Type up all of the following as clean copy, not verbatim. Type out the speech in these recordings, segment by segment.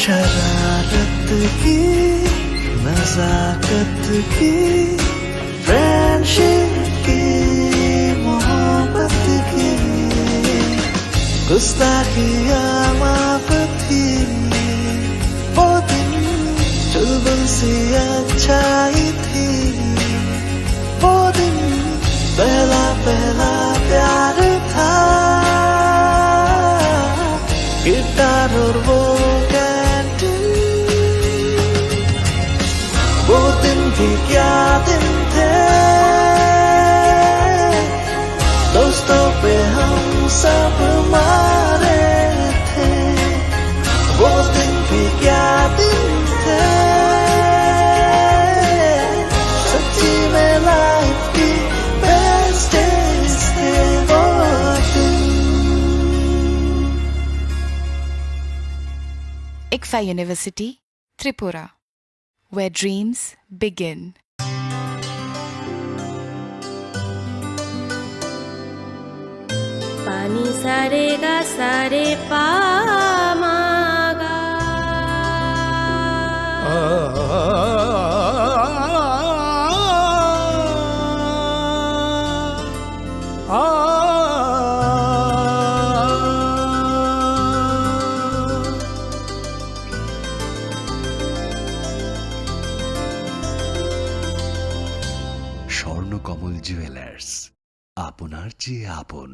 शरारत की नजाकत की फ्रेंडशिप की मोहब्बत की गुस्ताखियाँ माफ थी वो दिन चुलबुल सी अच्छाई थी वो दिन पहला पहला प्यार था गिटार और वो वो दिन भी क्या दिन थे दोस्तों पे हम सब मारे थे वो दिन भी क्या दिन थे सच्ची में लाइफ की बेस्ट डेज थे वो दिन। ICFA University, Tripura, where dreams begin. पानी सारे गा सारे पामागा স্বর্ণকমল জুয়েলার্স, আপনার চেয়ে আপন।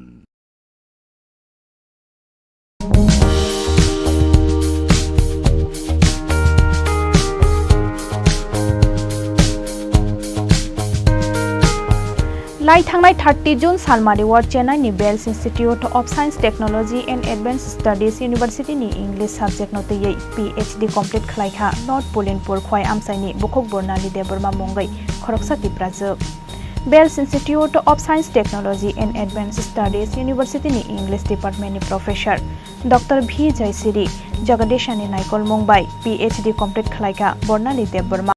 लाई थांनाय 30 जून सालमारि ward Chennai Vels institute of science technology and advance studies university नि इंग्लिश सब्जेक्ट नोतयै PhD कंप्लीट खलाइखा नॉर्थ पोलिनपुर खय आमसाइनि बुखक बर्नाली देबरमा मंगै खरकसा तिप्राजो Vels institute of science technology and advance studies university नि इंग्लिश डिपार्टमेंट नि professor doctor V Jayasiri Jagadishani नायकल मंगबाय PhD कंप्लीट खलाइखा बर्नाली देबरमा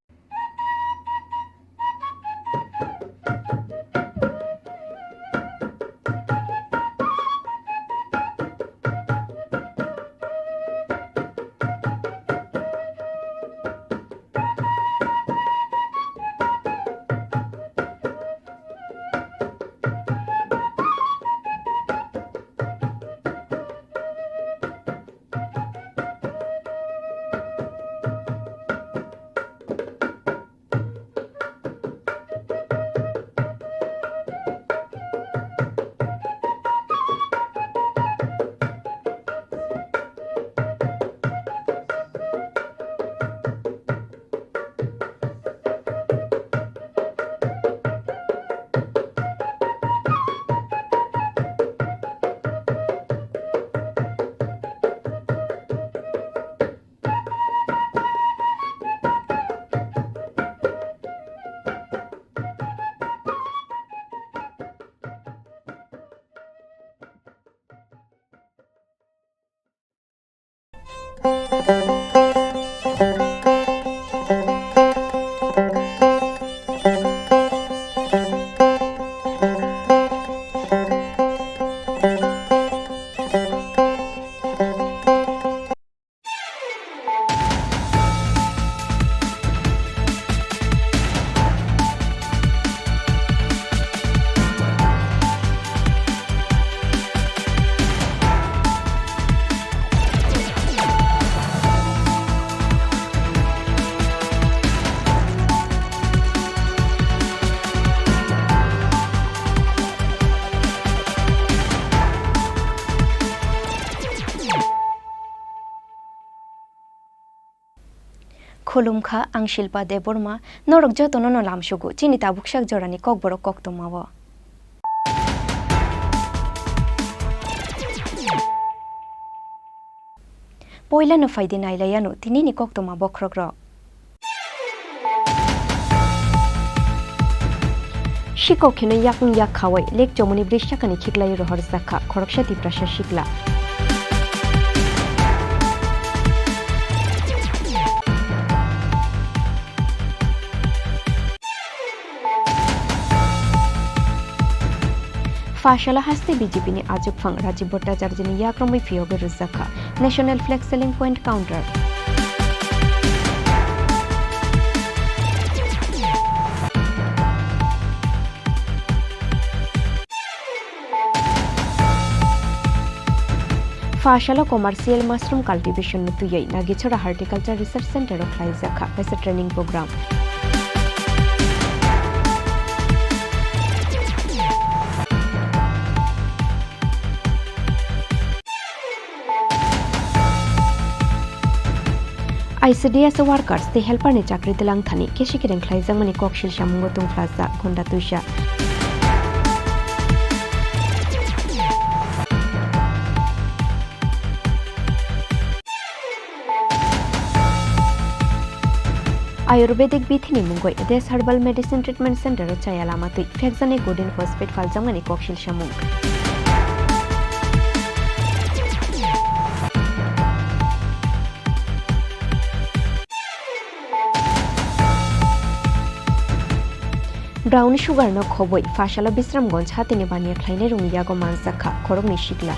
खुलुमखा आं शिल्पा देबरमा नरक जतन न लामसुगु चिनि ताबुकसाक जरानि ककबरक कक्तमाव पयला न फाइदे नाइलायानो तिनिनि कक्तमा बख्रग्र शिकोखेनो याकं याक खावै लेक जमुनि ब्रिशाकानि खिगलाय रहर जाखा खरकसा तिप्रासा शिकला फाशाला हास्ते बीजेपी ने आजुकफांग राजीव भट्टाचार्य ने याक्रमै फियोगे रुजाखा national flag selling point counter फाशाला कमार्शियल मशरूम कल्टिवेशन नुतुयै नागिछोरा हॉर्टिकल्चर रिसर्च सेंटर खाइजाखा पैसा training programme ICDS workers the helper ni chakri telang thani keshi kireng khlaijang mani kokshil shamungo tung plaza gonda tuisha Ayurvedic bithini mungoi des herbal medicine treatment center ro chayala matui fekjane godin phosphate faljang mani kokshil shamung brown sugar न खबoi फाशाला बिश्रामगंज हातिनि बानिया ख्लाइने रुमियागो मानसाखा खरगनि शिकला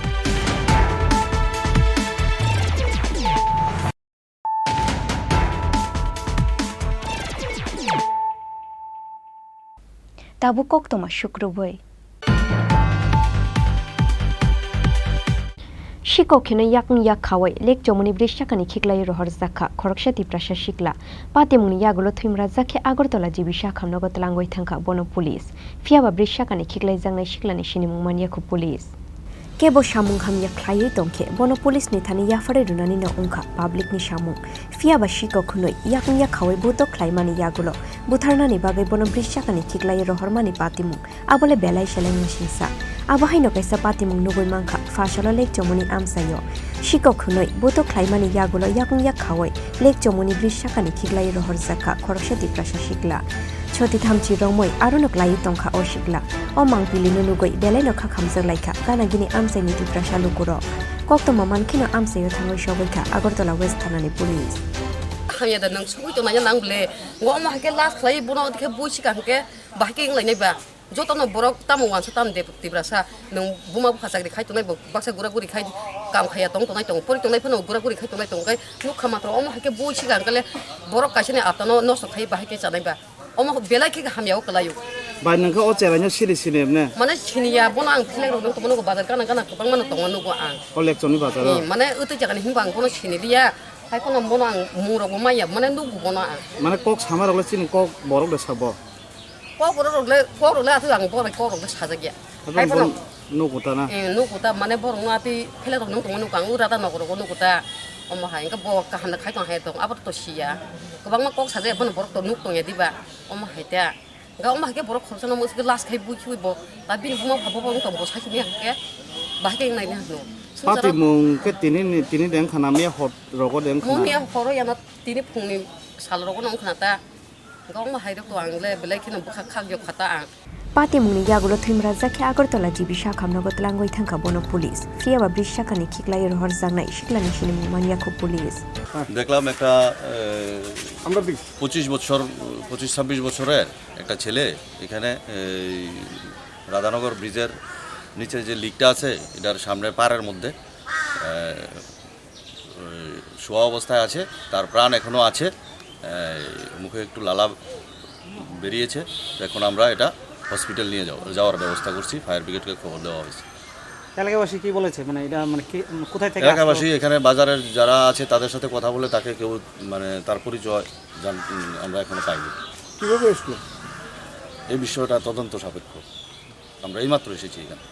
ताबु कक्तमा शुक्रबै शिकोखेनो याकं याक खावै lake जमुनि ब्रिशाकानि खिगलाय रहर जाखा खरकसा तिप्रासा शिकला पातेमुनि यागुलो थैमरा जाखे आगरतला जिबिसा खामनगो तलांगoi थांखा बनो police फियाबा ब्रिशाकानि खिगलाय जांनाय शिकलानि सिनिमुं मानियाखौ police केबो सामुं हामिया ख्लायै दंखे बनो police नि थानि याफारे रुनानि न उंखा public नि सामुं फियाबा शिकोखनै याकं याक खावै बुतो ख्लायमानि यागुलो बुथारनानि बागै बनो ब्रिशाकानि खिगलाय रहरमानि पातिमुं आबले बेलाय सेलाय नसिंसा आबाहायनो कायसा पातिमुं नुगै मांखा फाशाला लेक जमुनि आमसायो शिकोखनै बुतो ख्लायमानि यागुलो याकं याक खावै लेक जमुनि ब्रिशाकानि खिगलाय रहर जाखा खरकसा तिप्रासा शिकला छति थामची रमै आरुनो क्लायै तंखा ओ शिकला ओ मांगपिलिनो नुगै बेलाय नखा खामजर लायखा गानागिनि आमसायनि तिप्रासा लुकुरो कक्तमा मानखिनो आमसायो थांगै सबैखा आगरतला वेस्ट थानानि पुलिस खामियादा नों सबै तनाया नांबले गमा हाके लास खलाय बनो दिखे बुइसिका हाके बाहाके लायनायबा जतनो बरक तामो वानसा ताम दे तिब्रासा नों बुमा फासागरि खाय तनाय बाक्सा गुरा गुरि खाय काम खाया तंग तनाय तंग परि तनाय फनो गुरा गुरि खाय तनाय तंग गाय नुखा मात्र अमा हाके बुइसिका हाकले बरक कासिने आतनो नस्ट खाय बाहाके जानायबा अमा बेलायखे हामियाव कलायो बा नोंखौ अचेरानो सिरि सिनेबने माने सिनिया बनो आं फिलाय रनो तमनो बाजार गाना गाना गोबां मानो दङ नुगो आं कलेक्शननि बाजाराव माने उतै जागानि हिंबा आं बनो सिनिलिया हाय कोन बनो आं मुरगो माया माने नुगो बनो आं माने कक सामारगले सिनि कक बरक दे साबो ककरले आथु आं बराय ककरले साजागिया हाय बनो नुगुताना नुगुता माने बरंआति फिलाय रनो दङ नुगो आं उरादा नगरगो नुगुता अमा हाय का बक काहना खाय दं हाय दं आबाद तो सिया गोबां मा कक साजाय बनो बरक तो नुग दं यादिबा अमा हायता गा अमा हाय बरक खरसना मस लास खाय बुखिबो दा बिन बुमा भाबो दं बो साखिनि हाके बाहाके नायनो हानो पाति मुं के तिनि दें खानामिया हट रगो दें खाना मुमिया हरो याना तिनि फुंनि साल रगो नं खानाता गा अमा हाय तो आंले बेलायखिनो बुखा खागियो खाता आं पातेमुनि यागुलो थैमरा जाखे आगरतला जिबिसा खामनगो तलांगoi थांखा बनो पुलिस फियाबा ब्रिशाकानि खिगलाय रहर जांनाय शिकलानि सिनिमुं मानियाखौ पुलिस দেখলাম একটা 25-26 বছরের একটা ছেলে এখানে রাধানগর ব্রিজের নিচে যে লিকটা আছে এটার সামনে পাড়ের মধ্যে শোয়া অবস্থায় আছে তার প্রাণ এখনো আছে মুখে একটু লালা বেরিয়েছে এখন আমরা এটা হসপিটাল নিয়ে যাওয়ার ব্যবস্থা করছি ফায়ার ব্রিগেডকে খবর দেওয়া হয়েছে এলাকাবাসী কি বলেছে মানে এটা মানে কোথায় থেকে এলাকাবাসী এখানে বাজারের যারা আছে তাদের সাথে কথা বলে তাকে কেউ মানে তার পরিচয় আমরা এখনো পাইনি কিভাবে এসলো এই বিষয়টা তদন্ত সাপেক্ষ আমরা এইমাত্র এসেছি এখানে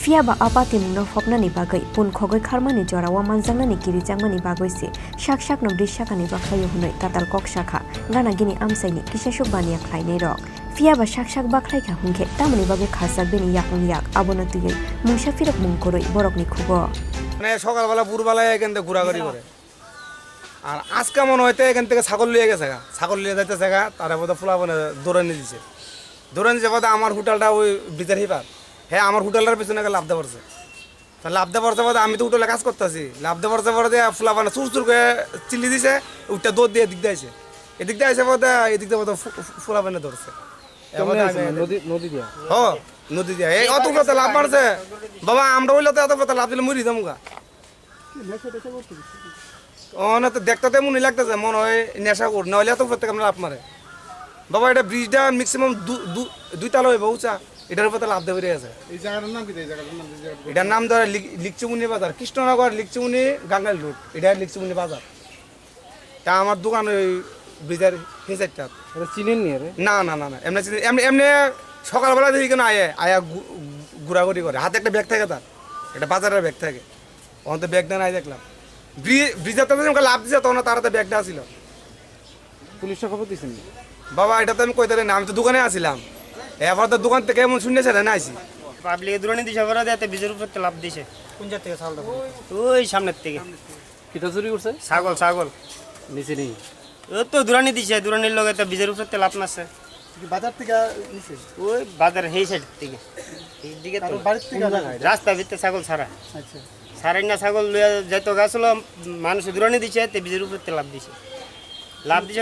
Fiaba apati mungno fopnani bagai pun khogoi kharmani jorawa manjangnani kirijangmani bagoise shak no brishakani bakhayo hunoi tatal kok shakha gana gini amsaini kisashuk baniya khlainei rok Fiaba shak bakhlaikha hungkhe tamani bagai khajak beni yak abono tuyei mungsa firok mungkoroi borokni khubo মানে সকালবেলা পুরবেলায় এখান থেকে ঘোরাঘুরি করে আর আজকে মনে হয়তো এখান থেকে ছাগল লিয়ে গেছে ছাগল লিয়ে যাইতেছে তারা বোধহয় ফুলা বনে দৌড়ানি দিছে বোধহয় আমার হোটেলটা ওই ব্রিজের হিপার হ্যাঁ আমার হোটেলটার পিছনে লাভতে পারছে তা লাভতে পারছে বোধ আমি তো হোটেলে কাজ করতেছি লাভতে পারছে পরে ফুলা বানা চুর করে চিল্লি দিছে ওইটা দৌড় দিয়ে এদিক দিয়ে আসে এদিক দিয়ে আসে বোধ এদিক দিয়ে বোধ ফুলা বানে ধরছে নদী দিয়া এই অত কথা লাভ মারছে বাবা আমরা ওইলে তো এত কথা লাভ দিলে মরি যাবো গা না তো দেখতে তেমনই লাগতেছে মনে হয় নেশা কর নইলে এত প্রত্যেক আমরা লাভ মারে বাবা এটা ব্রিজটা ম্যাক্সিমাম 2 তালা হইব উঁচা এটার উপরে লাভ দেবে আছে এটার নাম ধরে লিকচুমুনি বাজার কৃষ্ণনগর লিকচুমুনি গাঙ্গাল রোড এটা লিকচুমুনি বাজার তা আমার দোকান ওই ব্রিজের হিসাবটা চিনেন না এমনি সকালবেলা দেখি কেন আয়া ঘোরাঘুরি করে হাতে একটা ব্যাগ থাকে তার একটা বাজারের ব্যাগ থাকে তখন তো ব্যাগটা নাই দেখলাম ব্রিজের তো লাভ দিছে তখন তার হাতে ব্যাগটা আসিল পুলিশে খবর দিয়েছেন বাবা এটা তো আমি কইতে না আমি তো দোকানে আসিলাম এবার তো দোকান থেকে এমন শুনেছে না আইসি পাবলিক দূরানি দিছে বড় দেতে বিজের উপর তো লাভ দিছে কোন জাত থেকে ছাগলটা ওই সামনের থেকে কিটা চুরি করছে ছাগল নিচে নেই ও তো দূরানি দিছে দূরানির লগে তো বিজের উপর তো লাভ নাছে বাজার থেকে নিচে ওই বাজার এই সাইড থেকে এই দিকে তো বাড়ির থেকে রাস্তা ভিতরে ছাগল ছাড়া আচ্ছা সারাই না ছাগল লইয়া যাইতো গাছলো মানুষ দূরানি দিছে তে বিজের উপর তো লাভ দিছে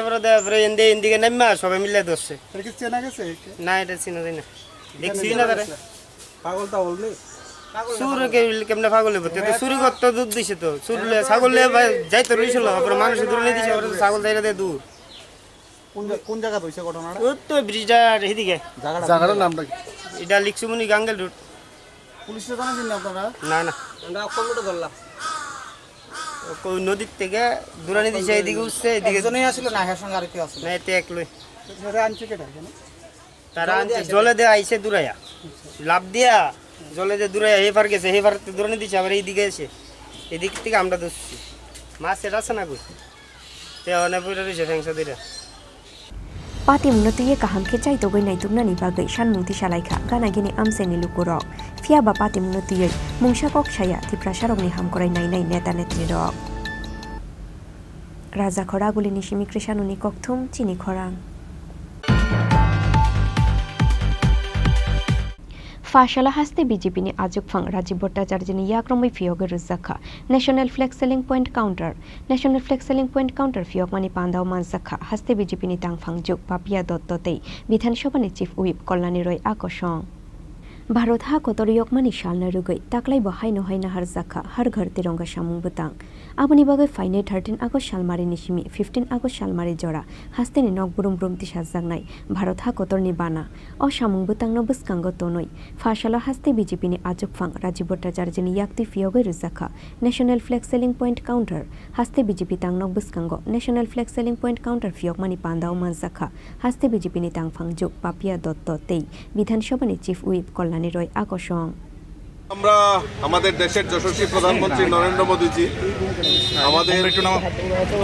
পরে তারপরে এদিকে নামা সবাই মিলে ধরছে চেনা গেছে না এটা চিনা যায় না দেখছি না তারা পাগল টাগল নেই সুর কেমনে পাগল হইব তো চুরি করতে দুধ দিছে তো চুরলে ছাগল যাইতে রইছিল তারপরে মানুষ দূরে দিছে ছাগল যাইরা দে দূর কোন জায়গা হইছে ঘটনাটা ও তো ব্রিজটা এদিকে জায়গাটার নামটা কি এটা লিকসুমনি গাঙ্গেল রোড পুলিশে জানাছেন না আপনারা না আমরা কলটা ধরলাম ওই নদীর থেকে দূরানি দিছে এদিকে উঠছে এদিকে জনেই আসলে না হ্যাঁ সঙ্গে আর কি আছে না এতে একলই ধরে আনছে কেটা কেন তারা আনছে জলে দে আইছে দূরাইয়া লাভ দিয়া জলে যে দূরাইয়া হেফার গেছে হেফার দূরানি দিছে আবার এইদিকে এসে এদিক থেকে আমরা ধরছি মাছ এটা আছে না কই তে অনেক পড়ে রইছে ফেংসা দিরা Pati mungnotuye kaham kecai togoi nai turnani bagai shan mungti salaikha gana gini amseni lukurok Fiaba pati mungnotuye mungsa kok saya tiprasarokni hamkorai nai neta netri rok Raja Khoraguli nishimi krishanuni kokthum Chini Khorang Fashala haste BJP ni ajukphang Rajiv Bhattacharya ni yakromai fiyoge ruzakha National Flag Selling Point Counter fiyok mani pandao manjakha haste BJP ni tangphang juk Papia Dottotei Bidhan Sabha ni Chief Whip Kolani Roy Akosong Bharat ha kotoriyok mani shalna rugai taklai bahai no haina harjakha har ghar tiranga samung butang Aboni bagai faine 13 August salmari nishimi 15 August salmari jora hasteni nok burum brumti sajjaknai Bharat ha kotorni bana o samung butang no buskango tonoi Fashala haste BJP ni ajukphang Rajiv Bhattacharya ni yakti fiyogai ruzakha National Flag Selling Point Counter haste BJP tang nok buskango National Flag Selling Point Counter fiyok mani pandao manjakha haste BJP ni tangphang juk Papia Dottotei Bidhan Sabha ni Chief Whip Kolani Roy Akosong আমরা আমাদের দেশের যশস্বী প্রধানমন্ত্রী নরেন্দ্র মোদীজি আমাদের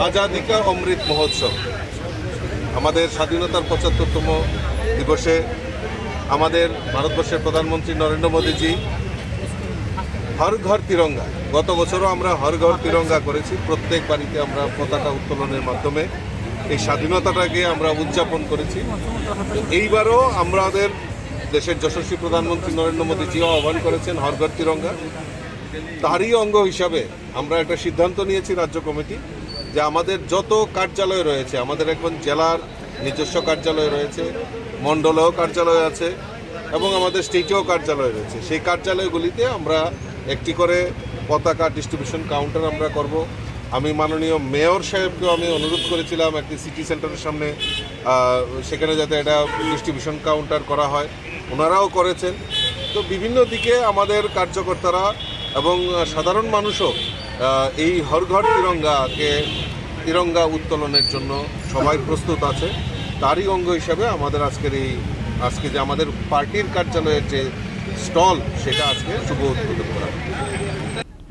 আজাদী কা অমৃত মহোৎসব আমাদের স্বাধীনতার ৭৫তম দিবসে আমাদের ভারতবর্ষের প্রধানমন্ত্রী নরেন্দ্র মোদীজি হর ঘর তিরঙ্গা গত বছরও আমরা হর ঘর তিরঙ্গা করেছি প্রত্যেক বাড়িতে আমরা পতাকা উত্তোলনের মাধ্যমে এই স্বাধীনতাটাকে আমরা উদযাপন করেছি এইবারও আমাদের দেশের যশস্বী প্রধানমন্ত্রী নরেন্দ্র মোদীজিও আহ্বান করেছেন হর ঘর তিরঙ্গা তারই অঙ্গ হিসাবে আমরা একটা সিদ্ধান্ত নিয়েছি রাজ্য কমিটি যে আমাদের যত কার্যালয় রয়েছে আমাদের এখন জেলার নিজস্ব কার্যালয় রয়েছে মণ্ডলেও কার্যালয় আছে এবং আমাদের স্টেটেও কার্যালয় রয়েছে সেই কার্যালয়গুলিতে আমরা একটি করে পতাকা ডিস্ট্রিবিউশন কাউন্টার আমরা করব আমি মাননীয় মেয়র সাহেবকেও আমি অনুরোধ করেছিলাম একটি সিটি সেন্টারের সামনে সেখানে যাতে এটা ডিস্ট্রিবিউশন কাউন্টার করা হয় ওনারাও করেছেন তো বিভিন্ন দিকে আমাদের কার্যকর্তারা এবং সাধারণ মানুষও এই হর ঘর তিরঙ্গা উত্তোলনের জন্য সবাই প্রস্তুত আছে তারই অঙ্গ হিসাবে আমাদের আজকে যে আমাদের পার্টির কার্যালয়ের যে স্টল সেটা আজকে শুভ উদ্বোধন করা।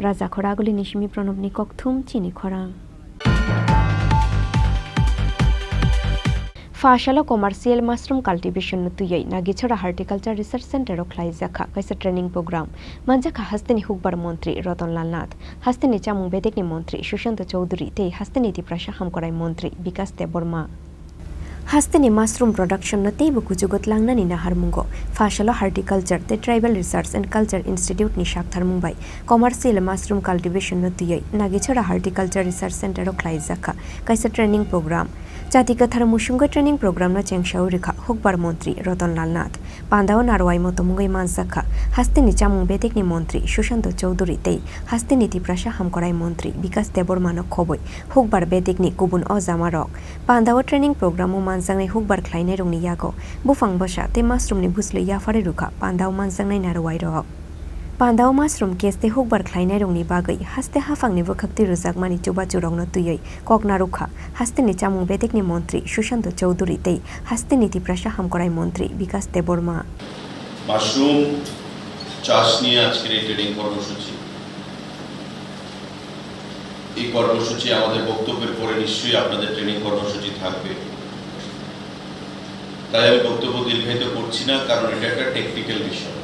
রাজা খরাগুলি নিশমি প্রণবনি ককথুম চিনি খরাং ফাশালো কমার্শিয়াল মাশরুম কাল্টিভেশন তুই নাগিছড়া হর্টিকালচার রিসার্চ সেন্টার খ্লাই জাখা কাইসা ট্রেনিং প্রোগ্রাম মানজাখা হাস্তেনি হুকবার মন্ত্রী রতনলাল নাথ হাস্তেনি চামুং বেদেকনি মন্ত্রী সুশান্ত চৌধুরী তে হাস্তেনি তিপ্রাসা হামকরাই মন্ত্রী বিকাশ দেববর্মা হাস্তেনি মাশরুম প্রোডাকশন তেইব কুজুগত লাংনানি নাহারমুঙ্গ ফাশালো হর্টিকালচার তে tribal research and culture institute নি শাকথার মুম্বাই কমার্শিয়াল মাশরুম কাল্টিভেশন তুই নাগিছড়া হর্টিকালচার রিসার্চ সেন্টার খ্লাই জাখা কাইসা ট্রেনিং প্রোগ্রাম জাতিকাথার মুসুঙ্গ ট্রেনিং প্রোগ্রামনা চেংসাও রেখা হুকবার মন্ত্রী রতনলাল নাথ পান্দাও নারওয়াই মতমুঙ্গই মানজাখা হাস্তেনি চামুং বেদেকনি মন্ত্রী সুশান্ত চৌধুরী তেই হাস্তেনি তিপ্রাসা হামকরাই মন্ত্রী বিকাশ দেববর্মানক খবই হুকবার বেদেকনি গুবুন অজামারক পান্দাও ট্রেনিং প্রোগ্রামও মানজাংনাই হুকবার খ্লাইনাই রংনি ইয়াগো বুফাং বসা তে মাশরুমনি বুসলে ইয়াফারে রুখা পান্দাও মানজাংনাই নারওয়াই রক পান্দাও মাশরুম কেসতে হুকবার খ্লাইনাই রংনি বাগৈ হাস্তে হাফাংনি বখাক্তি রুজাক মানি চুবা চুরংনো তুই ককনা রুখা হাস্তেনি চামুং বেদেকনি মন্ত্রী সুশান্ত চৌধুরী তেই হাস্তেনি তিপ্রাসা হামকরাই মন্ত্রী বিকাশ দেববর্মা মাশরুম চাষ নিয়ে আজকের এই ট্রেনিং কর্মসূচি এই কর্মসূচি আমাদের বক্তব্যের পরে নিশ্চয়ই আপনাদের ট্রেনিং কর্মসূচি থাকবে, তাই আমি বক্তব্য দীর্ঘায়িত করছি না, কারণ এটা একটা টেকনিক্যাল বিষয়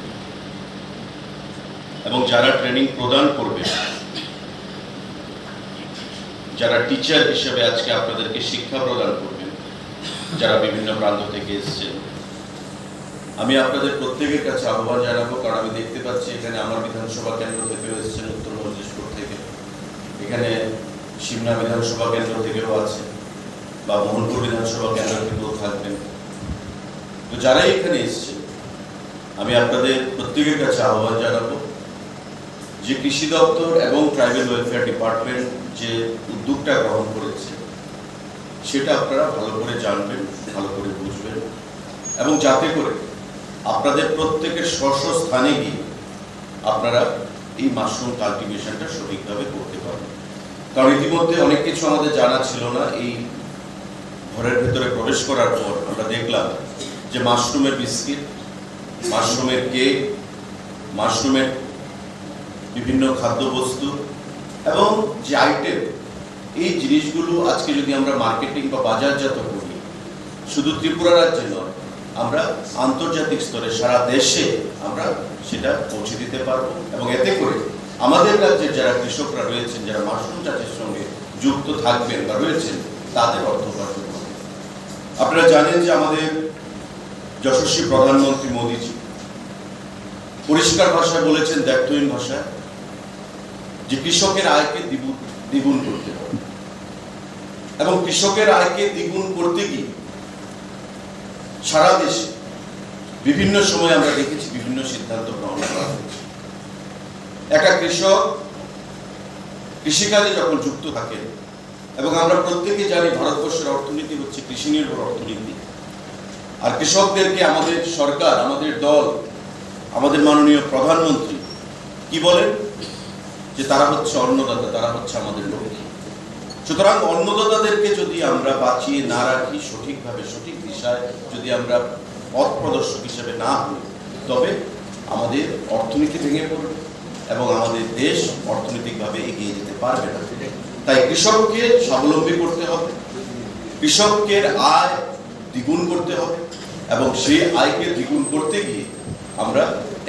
এবং যারা ট্রেনিং প্রদান করবে, যারা টিচার হিসেবে আজকে আপনাদেরকে শিক্ষা প্রদান করবেন, যারা বিভিন্ন প্রান্ত থেকে এসেছেন, আমি আপনাদের প্রত্যেকের কাছে আহ্বান জানাবো, কারণ আমি দেখতে পাচ্ছি এখানে আমার বিধানসভা কেন্দ্র থেকেও এসেছেন, উত্তর মল্লেশ্বর থেকে, এখানে সিমনা বিধানসভা কেন্দ্র থেকেও আছে বা মোহনপুর বিধানসভা কেন্দ্র থেকেও থাকবেন। তো যারাই এখানে এসেছেন আমি আপনাদের প্রত্যেকের কাছে আহ্বান জানাবো যে কৃষি দপ্তর এবং ট্রাইবাল ওয়েলফেয়ার ডিপার্টমেন্ট যে উদ্যোগটা গ্রহণ করেছে সেটা আপনারা ভালো করে জানবেন, ভালো করে বুঝবেন এবং যাতে করে আপনাদের প্রত্যেকের স্ব স্থানে গিয়ে আপনারা এই মাশরুম কাল্টিভেশনটা সঠিকভাবে করতে পারবেন। কারণ ইতিমধ্যে অনেক কিছু আমাদের জানা ছিল না। এই ঘরের ভেতরে প্রবেশ করার পর আমরা দেখলাম যে মাশরুমের বিস্কিট, মাশরুমের কেক, মাশরুমের বিভিন্ন খাদ্যবস্তু এবং যে আইটেম, এই জিনিসগুলো আজকে যদি আমরা মার্কেটিং বা বাজারজাত করি, শুধু ত্রিপুরা রাজ্যে নয়, আমরা আন্তর্জাতিক স্তরে সারা দেশে আমরা সেটা পৌঁছে দিতে পারবো এবং এতে করে আমাদের রাজ্যের যারা কৃষকরা রয়েছেন, যারা মাশরুম চাষের সঙ্গে যুক্ত থাকবেন বা রয়েছেন, তাদের অর্থ উপার্জন হবে। আপনারা জানেন যে আমাদের যশস্বী প্রধানমন্ত্রী মোদীজি পরিষ্কার ভাষায় বলেছেন, দ্ব্যর্থহীন ভাষায়, যে কৃষকের আয়কে দ্বিগুণ করতে হবে এবং কৃষকের আয়কে দ্বিগুণ করতে গিয়ে সারা দেশে বিভিন্ন সময় আমরা দেখেছি বিভিন্ন সিদ্ধান্ত গ্রহণ করা হয়েছে। একটা কৃষক কৃষিকাজে যখন যুক্ত থাকে, এবং আমরা প্রত্যেকে জানি ভারতবর্ষের অর্থনীতি হচ্ছে কৃষি নির্ভর অর্থনীতি, আর কৃষকদেরকে আমাদের সরকার, আমাদের দল, আমাদের মাননীয় প্রধানমন্ত্রী কি বলেন যে তারা হচ্ছে অন্নদাতা, তারা হচ্ছে আমাদের লক্ষ্মী। সুতরাং অন্নদাতাদেরকে যদি আমরা বাঁচিয়ে না রাখি, সঠিকভাবে সঠিক দিশায় যদি আমরা পথ প্রদর্শক হিসেবে না হই, তবে আমাদের অর্থনীতি ভেঙে পড়বে এবং আমাদের দেশ অর্থনৈতিকভাবে এগিয়ে যেতে পারবে না। তাই কৃষককে স্বাবলম্বী করতে হবে, কৃষকের আয় দ্বিগুণ করতে হবে এবং সেই আয়কে দ্বিগুণ করতে গিয়ে আমরা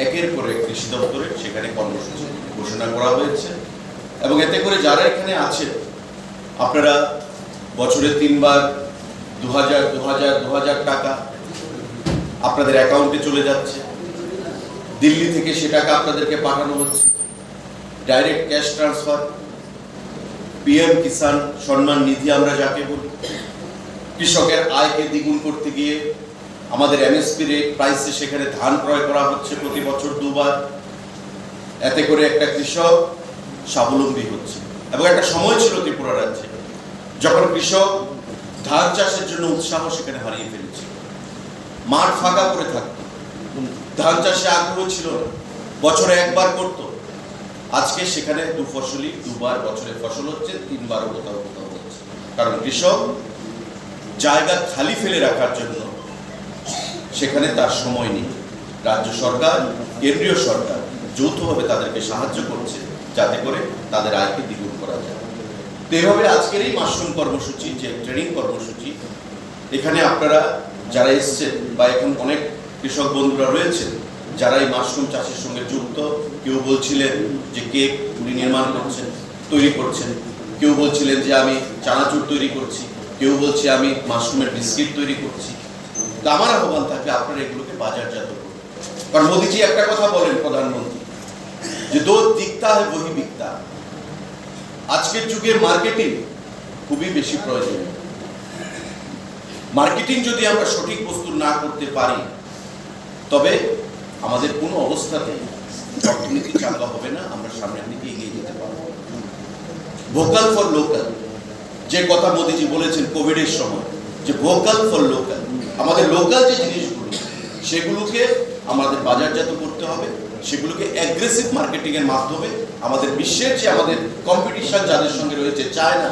একের পর এক কৃষি দপ্তরে সেখানে কর্মসূচি ঘোষণা করা হয়েছে এবং এতে করে যারা এখানে আছেন, আপনারা বছরে 3 বার 2000 টাকা আপনাদের অ্যাকাউন্টে চলে যাচ্ছে। দিল্লি থেকে সে টাকা আপনাদেরকে পাঠানো হচ্ছে, direct cash transfer. PM Kisan Samman Nidhi আমরা যাকে বলি, কৃষকের আয়কে দ্বিগুণ করতে গিয়ে আমাদের এমএসপি রেট প্রাইসে সেখানে ধান ক্রয় করা হচ্ছে প্রতি বছর 2 বার। এতে করে একটা কৃষক স্বাবলম্বী হচ্ছে এবং একটা সময় ছিল ত্রিপুরা রাজ্যে যখন কৃষক ধান চাষের জন্য উৎসাহ সেখানে হারিয়ে ফেলেছিল, মাঠ ফাঁকা করে থাকতো, ধান চাষে আগ্রহ ছিল না, বছরে 1 বার করত। আজকে সেখানে 2 ফসলি 2 বার বছরে ফসল হচ্ছে, 3 বারও কোথাও কোথাও হচ্ছে, কারণ কৃষক জায়গা খালি ফেলে রাখার জন্য সেখানে তার সময় নেই। রাজ্য সরকার কেন্দ্রীয় সরকার যৌথভাবে তাদেরকে সাহায্য করছে যাতে করে তাদের আয়কে দ্বিগুণ করা যায়। তো এইভাবে আজকের এই মাশরুম কর্মসূচি, যে ট্রেনিং কর্মসূচি, এখানে আপনারা যারা এসছেন বা এখন অনেক কৃষক বন্ধুরা রয়েছেন যারা এই মাশরুম চাষের সঙ্গে যুক্ত, কেউ বলছিলেন যে কেক উনি নির্মাণ করছেন, তৈরি করছেন, কেউ বলছিলেন যে আমি চানাচুর তৈরি করছি, কেউ বলছে আমি মাশরুমের বিস্কিট তৈরি করছি। তো আমার আহ্বান থাকবে আপনারা এগুলোকে বাজারজাত করুন। কারণ মোদিজি একটা কথা বলেন, প্রধানমন্ত্রী, যে দো দিকতা হয় বহি বিকতা। আজকের যুগে মার্কেটিং খুবই বেশি প্রয়োজন। মার্কেটিং যদি আমরা সঠিক বস্তু না করতে পারি তবে আমাদের কোনো অবস্থাতেই অর্থনীতি চাঙ্গা হবে না, আমরা সামনের দিকে এগিয়ে যেতে পারবো। ভোকাল ফর লোকাল, যে কথা মোদিজি বলেছেন কোভিডের সময়, যে ভোকাল ফর লোকাল, আমাদের লোকাল যে জিনিসগুলো সেগুলোকে আমাদের বাজারজাত করতে হবে, সেগুলোকে অ্যাগ্রেসিভ মার্কেটিং এর মাধ্যমে আমাদের বিশ্বের যে আমাদের কম্পিটিশন যাদের সঙ্গে রয়েছে, চায়না,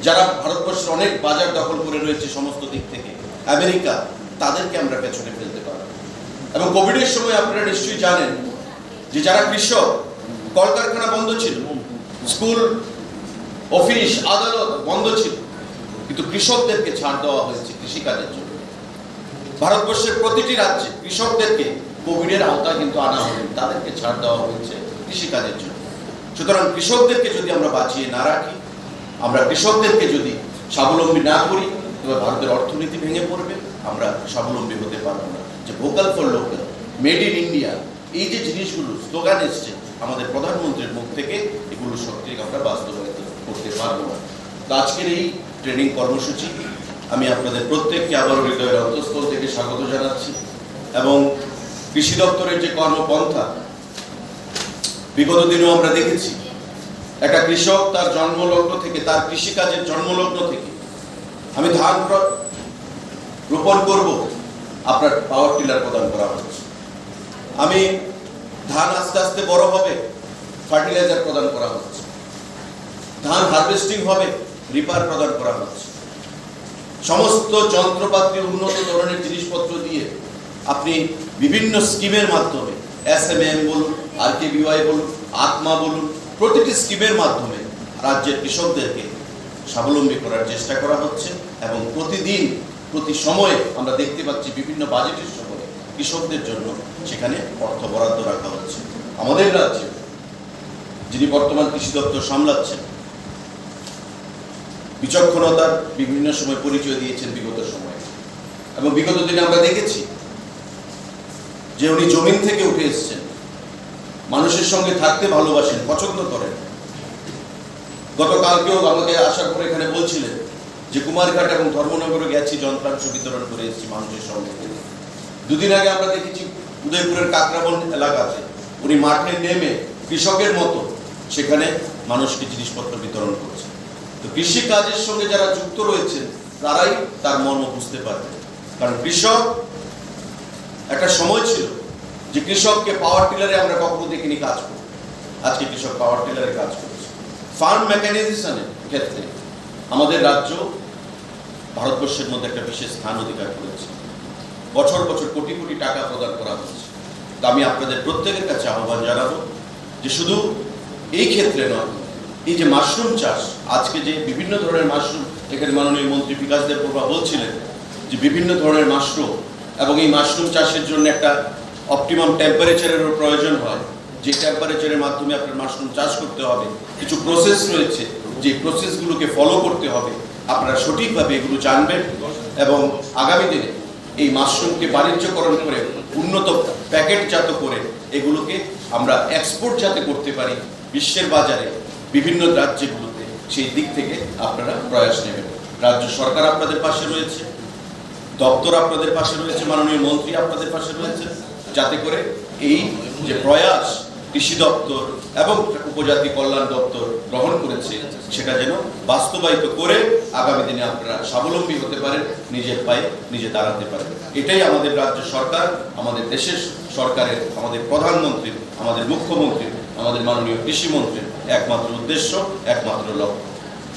যারা ভারতবর্ষের অনেক বাজার দখল করে রয়েছে সমস্ত দিক থেকে, আমেরিকা, তাদেরকে আমরা পেছনে ফেলতে পারবো। এবং কোভিডের সময় আপনারা নিশ্চয়ই জানেন যে যারা কৃষক, কলকারখানা বন্ধ ছিল, স্কুল, অফিস, আদালত বন্ধ ছিল, কিন্তু কৃষকদেরকে ছাড় দেওয়া হয়েছে কৃষিকাজের জন্য। ভারতবর্ষের প্রতিটি রাজ্যে কৃষকদেরকে কোভিডের আওতায় কিন্তু আনা হয়নি, তাদেরকে ছাড় দেওয়া হয়েছে কৃষিকাজের জন্য। সুতরাং কৃষকদেরকে যদি আমরা বাঁচিয়ে না রাখি, আমরা কৃষকদেরকে যদি স্বাবলম্বী না করি, তবে ভারতের অর্থনীতি ভেঙে পড়বে, আমরা স্বাবলম্বী হতে পারবো না। যে vocal for local, made in India, এই যে জিনিসগুলো স্লোগান এসছে আমাদের প্রধানমন্ত্রীর মুখ থেকে, এগুলো সত্যি আমরা বাস্তবায়িত করতে পারবো না। তো আজকের এই ট্রেনিং কর্মসূচি আমি আপনাদের প্রত্যেককে আবারও হৃদয়ের অন্তঃস্থল থেকে স্বাগত জানাচ্ছি। এবং কৃষি দপ্তরের যে কর্মপন্থা, বিগত দিনেও আমরা দেখেছি একটা কৃষক তার জন্মলগ্ন থেকে, তার কৃষিকাজের জন্মলগ্ন থেকে, আমি ধান রোপণ করব, আপনার পাওয়ার টিলার প্রদান করা হচ্ছে। আমি ধান আস্তে আস্তে বড় হবে, ফার্টিলাইজার প্রদান করা হচ্ছে। ধান হারভেস্টিং হবে, রিপার প্রদান করা হচ্ছে। সমস্ত যন্ত্রপাতি, উন্নত ধরনের জিনিসপত্র দিয়ে আপনি বিভিন্ন স্কিমের মাধ্যমে, SMM বলুন, RKBY বলুন, আত্মা বলুন, প্রতিটি স্কিমের মাধ্যমে রাজ্যের কৃষকদেরকে স্বাবলম্বী করার চেষ্টা করা হচ্ছে। এবং প্রতিদিন, প্রতি সময়ে আমরা দেখতে পাচ্ছি বিভিন্ন বাজেটের সময় কৃষকদের জন্য সেখানে অর্থ বরাদ্দ রাখা হচ্ছে। আমাদের রাজ্যে যিনি বর্তমান কৃষি দপ্তর সামলাচ্ছেন, বিচক্ষণতার বিভিন্ন সময় পরিচয় দিয়েছেন বিগত সময়ে। এবং বিগত দিনে আমরা দেখেছি যে উনি জমিন থেকে উঠে এসেছেন, মানুষের সঙ্গে থাকতে ভালোবাসেন, পছন্দ করেন। গতকালকেও আমাকে আসার পরে এখানে বলছিলেন যে কুমারঘাট এবং ধর্মনগরে গেছি, যন্ত্রাংশ বিতরণ করে এসেছি মানুষের সঙ্গে। দুদিন আগে আমরা দেখেছি উদয়পুরের কাকরাবন এলাকাতে উনি মাঠে নেমে কৃষকের মতো সেখানে মানুষকে জিনিসপত্র বিতরণ করছে। তো কৃষি কাজের সঙ্গে যারা যুক্ত রয়েছেন তারাই তার মর্ম বুঝতে পারবে। কারণ কৃষক, একটা সময় ছিল যে কৃষককে পাওয়ার টিলারে আমরা কখনো দেখিনি কাজ করব, আজকে কৃষক পাওয়ার টিলারে কাজ করছে। ফার্ম মেকানাইজেশনের ক্ষেত্রে আমাদের রাজ্য ভারতবর্ষের মধ্যে একটা বিশেষ স্থান অধিকার করেছে। বছর বছর কোটি কোটি টাকা প্রদান করা হচ্ছে। তো আমি আপনাদের প্রত্যেকের কাছে আহ্বান জানাবো যে শুধু এই ক্ষেত্রে নয়, এই যে মাশরুম চাষ, আজকে যে বিভিন্ন ধরনের মাশরুম, এখানে মাননীয় মন্ত্রী বিকাশ দেববর্মা বলছিলেন যে বিভিন্ন ধরনের মাশরুম, এবং এই মাশরুম চাষের জন্য একটা অপটিমাম টেম্পারেচারেরও প্রয়োজন হয়, যে টেম্পারেচারের মাধ্যমে আপনার মাশরুম চাষ করতে হবে। কিছু প্রসেস রয়েছে, যে প্রসেসগুলোকে ফলো করতে হবে। আপনারা সঠিকভাবে এগুলো জানবেন এবং আগামী দিনে এই মাশরুমকে বাণিজ্যকরণ করে, উন্নত প্যাকেটজাত করে এগুলোকে আমরা এক্সপোর্ট যাতে করতে পারি বিশ্বের বাজারে, বিভিন্ন রাজ্যগুলোতে, সেই দিক থেকে আপনারা প্রয়াস নেবেন। রাজ্য সরকার আপনাদের পাশে রয়েছে, দপ্তর আপনাদের পাশে রয়েছে, মাননীয় মন্ত্রী আপনাদের পাশে রয়েছে, যাতে করে এই যে প্রয়াস কৃষি দপ্তর এবং উপজাতি কল্যাণ দপ্তর গ্রহণ করেছে সেটা যেন বাস্তবায়িত করে আগামী দিনে আপনারা স্বাবলম্বী হতে পারেন, নিজের পায়ে নিজে দাঁড়াতে পারেন। এটাই আমাদের রাজ্য সরকার, আমাদের দেশের সরকারের, আমাদের প্রধানমন্ত্রীর, আমাদের মুখ্যমন্ত্রীর, আমাদের মাননীয় কৃষিমন্ত্রীর একমাত্র উদ্দেশ্য, একমাত্র লক্ষ্য।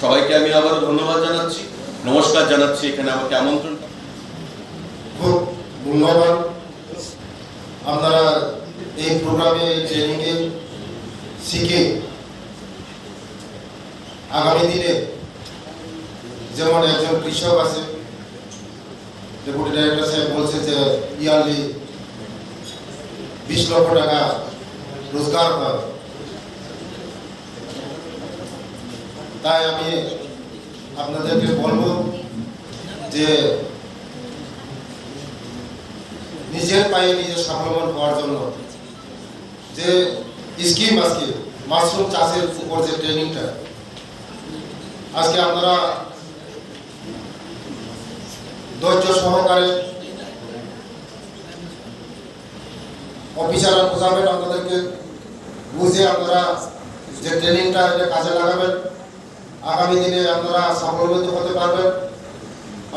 সবাইকে আমি আবারও ধন্যবাদ জানাচ্ছি, নমস্কার জানাচ্ছি। এখানে আমাকে আমন্ত্রণ। খুব মূল্যবান, আপনারা এই প্রোগ্রামে এই ট্রেনিংয়ে শিখে আগামী দিনে যেমন একজন কৃষক আছে, ডেপুটি ডাইরেক্টর সাহেব বলছে যে ইয়ারলি 20 লক্ষ টাকা রোজগার হয়। তাই আমি আপনাদেরকে বলবো যে নিজের পায়ে নিজে স্বাবলম্বন হওয়ার জন্য যে স্কিম আজকে মাশরুম চাষের উপর যে ট্রেনিংটা আজকে আপনারা ধৈর্য সহকারে অফিসাররা বোঝাবেন আপনাদেরকে, বুঝে আপনারা যে ট্রেনিংটা এটা কাজে লাগাবেন, আগামী দিনে আপনারা স্বাবলম্বিত হতে পারবেন।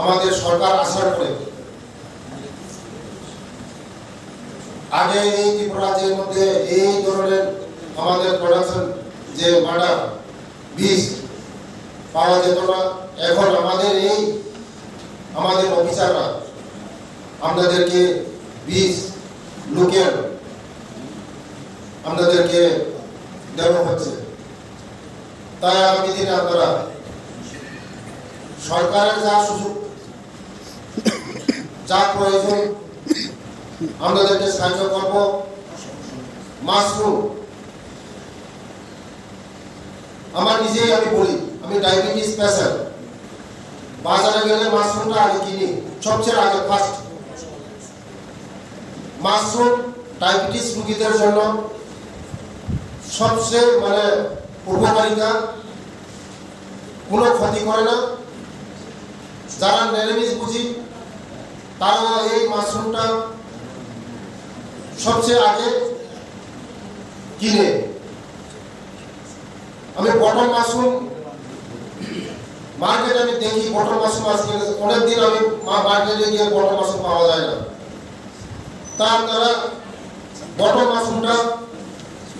আমাদের সরকার আসার পরে আগে এই ত্রিপুরা রাজ্যের মধ্যে এই ধরনের আমাদের প্রোডাকশন যে মাডার বীজ পাওয়া যেত না। এখন আমাদের অফিসাররা আপনাদেরকে বীজ লোকেল আপনাদেরকে দেওয়া হচ্ছে। তাই আগামী দিনে আপনারা সরকারের যা সুযোগ যা প্রয়োজন আপনাদেরকে সাহায্য করব। মাশরুম আমার নিজেই আমি বলি, আমি ডায়াবেটিস পেশেন্ট, বাজারে গেলে মাশরুমটা আগে কিনি, সবচেয়ে আগে ফার্স্ট। মাশরুম ডায়াবেটিস রোগীদের জন্য সবচেয়ে উপকারিতা, কোনো ক্ষতি করে না। যারা নিরামিষ বুঝি তারা এই মাশরুমটা সবচেয়ে আগে কিনে। আমি বটল মাশরুম মার্কেটে আমি দেখি, বটল মাশরুম আজকে অনেকদিন আমি মার্কেটে গিয়ে বটল মাশরুম পাওয়া যায় না। তা আপনারা বটল মাশরুমটা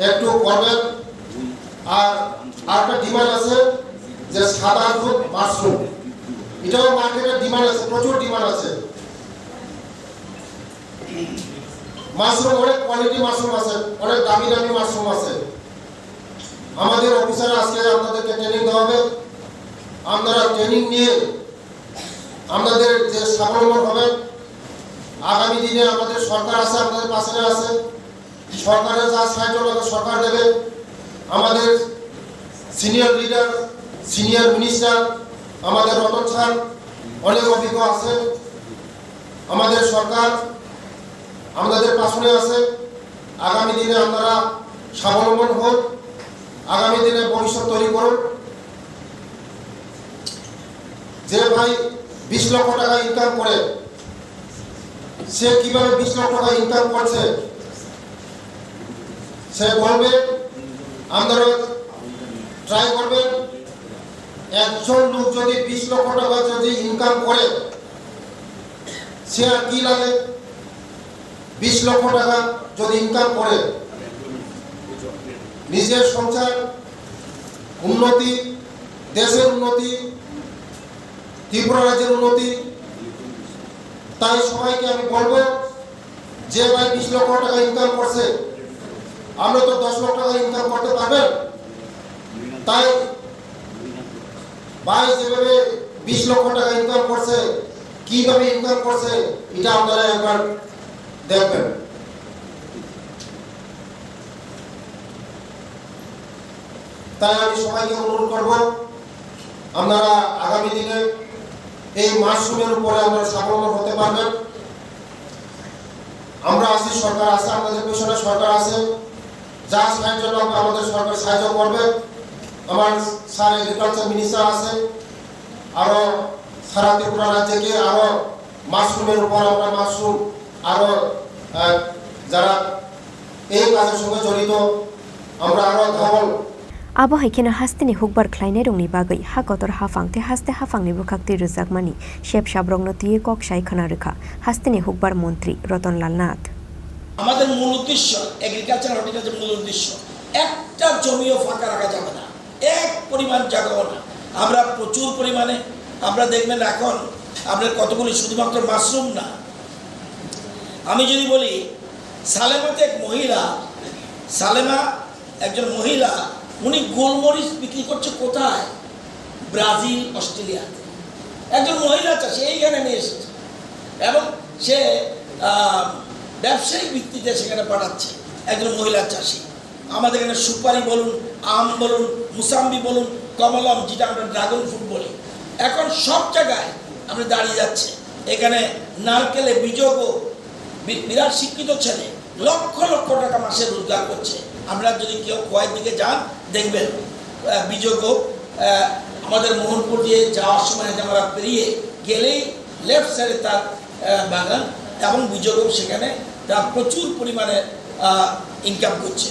একটু করবেন। আর একটা ডিমান্ড আছে যে সাদা দুধ মাশরুম, এটাও মার্কেটে ডিমান্ড আছে, প্রচুর ডিমান্ড আছে। মাশরুম অনেক কোয়ালিটি মাশরুম আছে, অনেক দামি দামি মাশরুম আছে। আমাদের অফিসার আজকে আপনাদেরকে ট্রেনিং দেওয়া হবে। আপনারা ট্রেনিং নিয়ে আপনাদের যে স্বাবলম্বন হবেন। আগামী দিনে আমাদের সরকার আছে, আপনাদের পাশে আছে। সরকারের যা সাহায্য লাগে সরকার দেবে। আমাদের সিনিয়র লিডার, সিনিয়র মিনিস্টার আমাদের রতন স্যার অনেক অভিজ্ঞ আছে। আমাদের সরকার আমাদের পাশে আছে। আগামী দিনে আপনারা স্বাবলম্বন হন, আগামী দিনে ভবিষ্যৎ তৈরি করুন। যে ভাই 20 লক্ষ টাকা ইনকাম করে, সে কিভাবে 20 লক্ষ টাকা ইনকাম করছে সে বলবে। আপনারা ট্রাই করবেন। একজন লোক যদি 20 লক্ষ টাকা যদি ইনকাম করে, সে আর কি লাগে? 20 লক্ষ টাকা যদি ইনকাম করে, নিজের সংসার উন্নতি, দেশের উন্নতি, ত্রিপুরা রাজ্যের উন্নতি। তাই সবাইকে আমি বলবো যে ভাই 20 লক্ষ টাকা ইনকাম করছে, আমরা তো 10 লক্ষ টাকা ইনকাম করতে পারবেন। তাই ভাই যেভাবে 20 লক্ষ টাকা ইনকাম করছে, কিভাবে ইনকাম করছে এটা আপনারা একবার দেখবেন। তাই আমি সবাইকে অনুরোধ করব, আপনারা আগামী দিনে এই মাশরুমের উপরে আপনারা স্বাবলম্বন হতে পারবেন। আমরা আছি, সরকার আছে, আপনাদের পেছনে সরকার আছে। যা সাহায্য লাগবে আমাদের সরকার সাহায্য করবে। আমার স্যার এগ্রিকালচার মিনিস্টার আছে, আরো সারা ত্রিপুরা রাজ্যকে আরো মাশরুমের উপর আমরা মাশরুম আরো যারা এই কাজের সঙ্গে জড়িত আমরা আরো ধবল Abo haikena hastini hukbar khlainai rongni bagai ha kotor hafangte haste hafangni bukhakti rujakmani shep shabrongno tiye kok shai khana rekha hastini hukbar মন্ত্রী রতনলাল নাথ। আমাদের মূল উদ্দেশ্য এগ্রিকালচার হর্টিকালচার মূল উদ্দেশ্য একটা জমিও ফাঁকা রাখা যাবে না, এক পরিমাণ জায়গাও না। আমরা প্রচুর পরিমাণে আমরা দেখবেন এখন আপনার কতগুলি শুধুমাত্র মাশরুম না, আমি যদি বলি সালেমাতে এক মহিলা, সালেমা একজন মহিলা, উনি গোলমরিচ বিক্রি করছে কোথায়? ব্রাজিল, অস্ট্রেলিয়াতে। একজন মহিলা চাষি এইখানে নিয়ে এসেছে এবং সে ব্যবসায়িক ভিত্তিতে সেখানে পাঠাচ্ছে, একজন মহিলা চাষি। আমাদের এখানে সুপারি বলুন, আম বলুন, মুসাম্বি বলুন, কমলম, যেটা আমরা ড্রাগন ফ্রুট বলি, এখন সব জায়গায় আমরা দাঁড়িয়ে যাচ্ছে। এখানে নারকেলে বীজক বিরাট শিক্ষিত ছেলে লক্ষ লক্ষ টাকা মাসে রোজগার করছে। আমরা যদি কেউ খোয়াইয়ের দিকে যান দেখবেন বীজক আমাদের মোহনপুর দিয়ে যাওয়ার সময় আমরা পেরিয়ে গেলেই লেফট সাইডে তার বাগান এবং বীজক সেখানে তার প্রচুর পরিমাণে ইনকাম করছে।